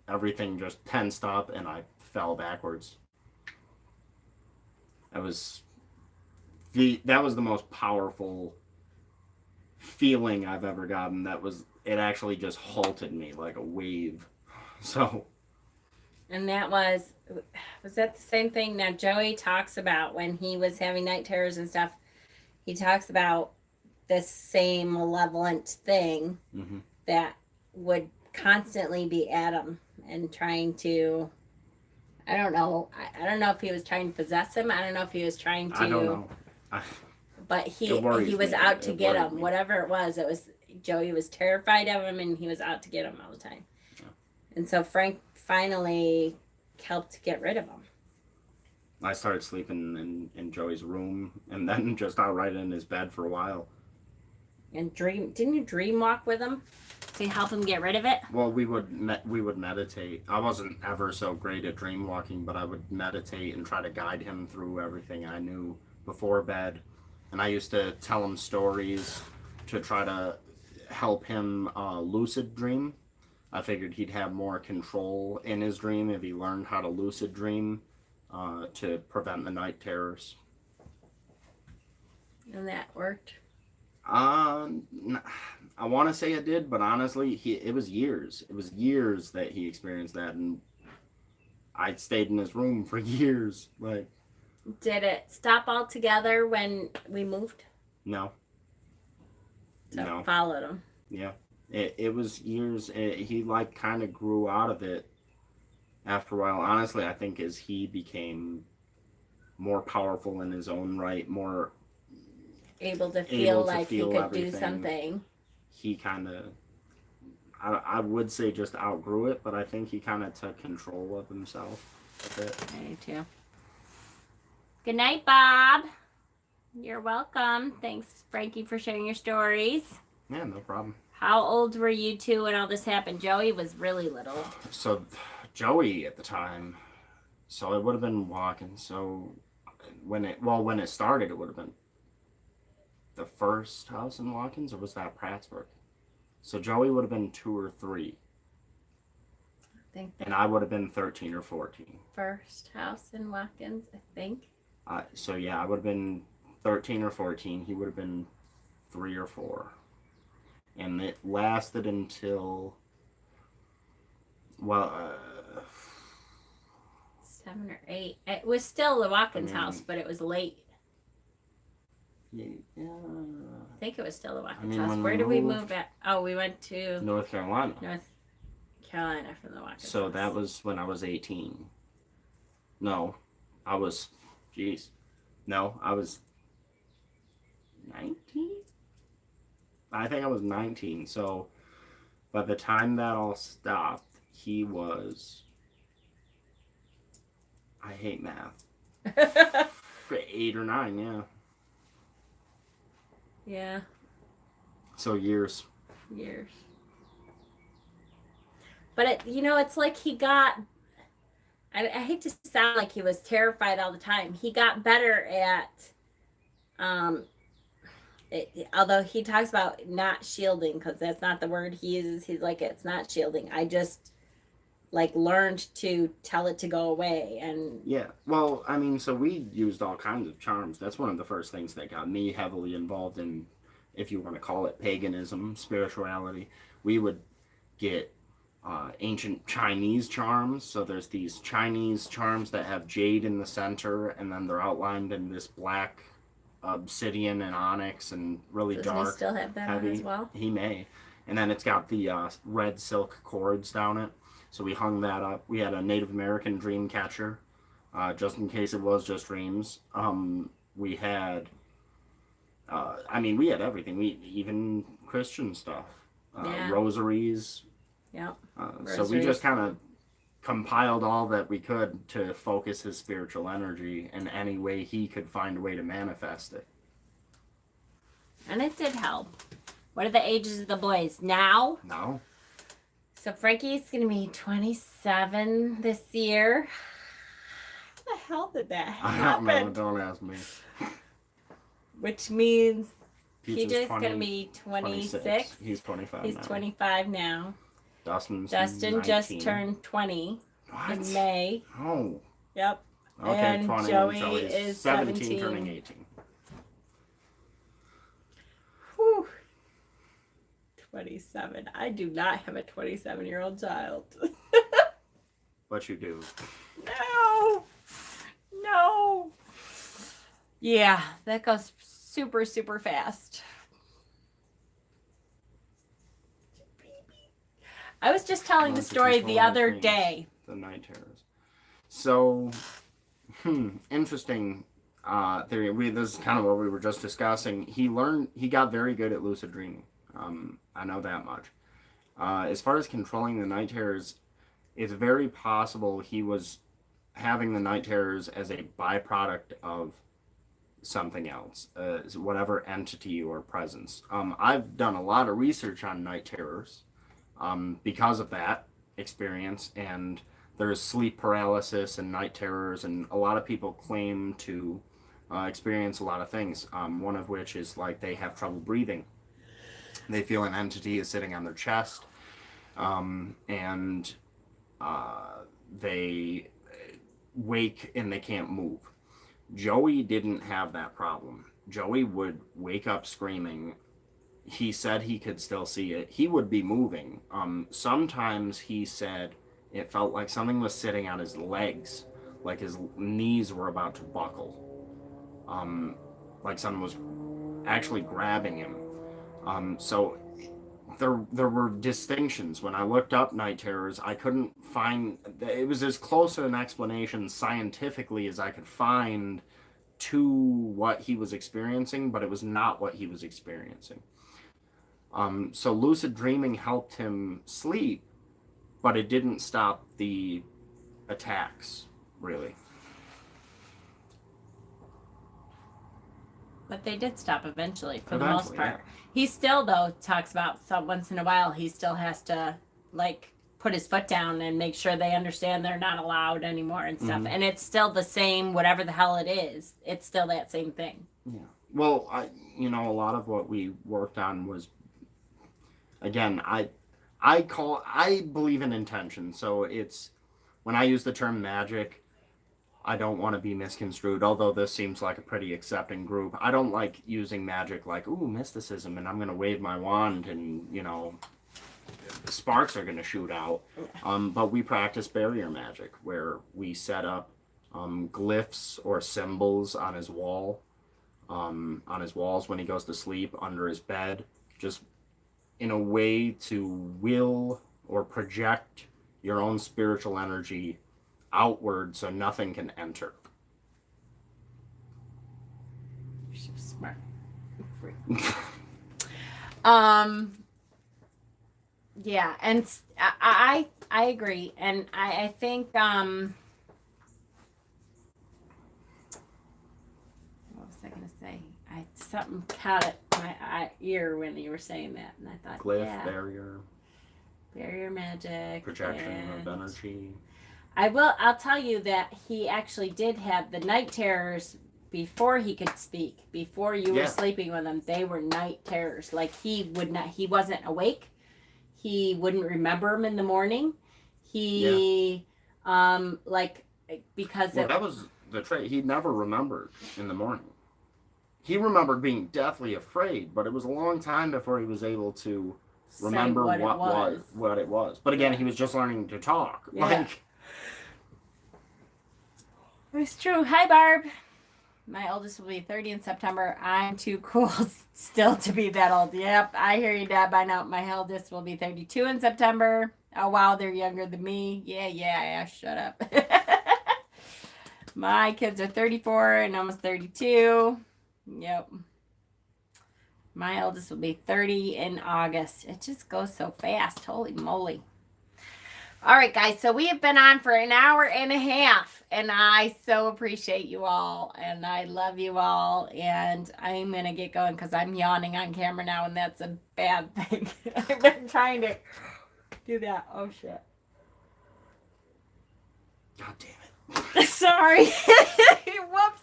everything just tensed up and I fell backwards. That was the most powerful feeling I've ever gotten. It actually just halted me like a wave. So. And that was that the same thing? Now Joey talks about when he was having night terrors and stuff, he talks about this same malevolent thing that would constantly be at him and trying to, I don't know if he was trying to possess him. I don't know if he was trying to. I don't know. But he was out to get him. Whatever it was Joey was terrified of him, and he was out to get him all the time. Yeah. And so Frank finally helped get rid of him. I started sleeping in Joey's room, and then just outright in his bed for a while. And didn't you dream walk with him to help him get rid of it? Well, we would meditate. I wasn't ever so great at dream walking, but I would meditate and try to guide him through everything I knew before bed. And I used to tell him stories to try to help him lucid dream. I figured he'd have more control in his dream if he learned how to lucid dream to prevent the night terrors. And that worked? I want to say it did, but honestly, it was years. It was years that he experienced that, and I stayed in his room for years. Like, did it stop altogether when we moved? No. So no. Followed him. Yeah, it was years. He like kind of grew out of it after a while. Honestly, I think as he became more powerful in his own right, more able to feel like he could do something. He kind of, I would say just outgrew it, but I think he kind of took control of himself a bit. Me too. Good night, Bob. You're welcome. Thanks, Frankie, for sharing your stories. Yeah, no problem. How old were you two when all this happened? Joey was really little. So, Joey at the time, so it would have been walking. So, when it started, it would have been the first house in Watkins, or was that Prattsburg? So Joey would have been 2 or 3. I think and I would have been 13 or 14. First house in Watkins, I think. So yeah, I would have been 13 or 14. He would have been 3 or 4. And it lasted until, well, 7 or 8. It was still the Watkins house, but it was late. Yeah. I think it was still the Watkins house. When Where did we move at? Oh, we went to North Carolina. North Carolina from the Watkins So house. that was when I was 18. No, I was, no, I was 19? I think I was 19. So by the time that all stopped, he was, I hate math, 8 or 9, yeah. Yeah. So years. But it's like he got, I hate to sound like he was terrified all the time. He got better at, although he talks about not shielding, because that's not the word he uses. He's like, it's not shielding. I just learned to tell it to go away. And yeah, well, I mean, so we used all kinds of charms. That's one of the first things that got me heavily involved in, if you want to call it paganism, spirituality. We would get ancient Chinese charms. So there's these Chinese charms that have jade in the center, and then they're outlined in this black obsidian and onyx and really dark. Does he still have that heavy. on as well? He may. And then it's got the red silk cords down it. So we hung that up. We had a Native American dream catcher, just in case it was just dreams. We had, we had everything. We even Christian stuff, rosaries. Yeah. So we just kind of compiled all that we could to focus his spiritual energy in any way he could find a way to manifest it. And it did help. What are the ages of the boys now? No. So Frankie's going to be 27 this year. How the hell did that happen? I don't know. Don't ask me. Which means PJ's PJ's going to be 26. He's 25 He's now. 25 now. Dustin 19. Just turned 20 in May. Oh. Yep. Okay, and 20. Joey Joey's is 17 turning 18. Whew. 27. I do not have a 27-year-old child. But you do. No. Yeah, that goes super, super fast. I was just telling the story the other day. The night terrors. So, interesting theory. This is kind of what we were just discussing. He got very good at lucid dreaming. I know that much. As far as controlling the night terrors, it's very possible he was having the night terrors as a byproduct of something else, whatever entity or presence. I've done a lot of research on night terrors because of that experience, and there's sleep paralysis and night terrors, and a lot of people claim to experience a lot of things, one of which is like they have trouble breathing. They feel an entity is sitting on their chest, and they wake and they can't move. Joey didn't have that problem. Joey would wake up screaming. He said he could still see it. He would be moving. Sometimes he said it felt like something was sitting on his legs, like his knees were about to buckle. Like someone was actually grabbing him. So there were distinctions. When I looked up night terrors, I couldn't find, it was as close to an explanation scientifically as I could find to what he was experiencing, but it was not what he was experiencing. So lucid dreaming helped him sleep, but it didn't stop the attacks, really. But they did stop eventually, for the most part. Yeah. He still, though, talks about once in a while, he still has to, put his foot down and make sure they understand they're not allowed anymore and stuff. Mm-hmm. And it's still the same, whatever the hell it is. It's still that same thing. Yeah. Well, a lot of what we worked on was, again, I believe in intention. So it's, when I use the term magic, I don't want to be misconstrued, although this seems like a pretty accepting group. I don't like using magic like, ooh, mysticism, and I'm going to wave my wand and, sparks are going to shoot out. But we practice barrier magic, where we set up glyphs or symbols on his walls when he goes to sleep, under his bed, just in a way to will or project your own spiritual energy outward so nothing can enter. You're so smart. Yeah, and I agree, and I think what was I gonna say? Something caught my ear when you were saying that, and I thought, Glyph, yeah, barrier magic, projection of energy. I'll tell you that he actually did have the night terrors before he could speak. Before you were sleeping with him, they were night terrors. Like he wasn't awake. He wouldn't remember him in the morning. Because that was the trait. He never remembered in the morning. He remembered being deathly afraid, but it was a long time before he was able to remember what it was. But again, he was just learning to talk. Yeah. It's true. Hi, Barb. My oldest will be 30 in September. I'm too cool still to be that old. Yep, I hear you, Dad. By now, my eldest will be 32 in September. Oh, wow, they're younger than me. Yeah, shut up. My kids are 34 and almost 32. Yep. My eldest will be 30 in August. It just goes so fast. Holy moly. All right, guys. So we have been on for an hour and a half, and I so appreciate you all, and I love you all, and I'm going to get going because I'm yawning on camera now, and that's a bad thing. I've been trying to do that. Oh, shit. God damn it. Sorry. Whoops.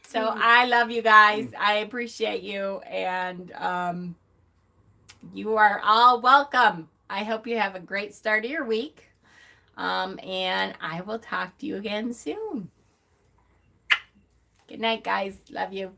So I love you guys. I appreciate you, and you are all welcome. I hope you have a great start of your week. And I will talk to you again soon. Good night, guys. Love you.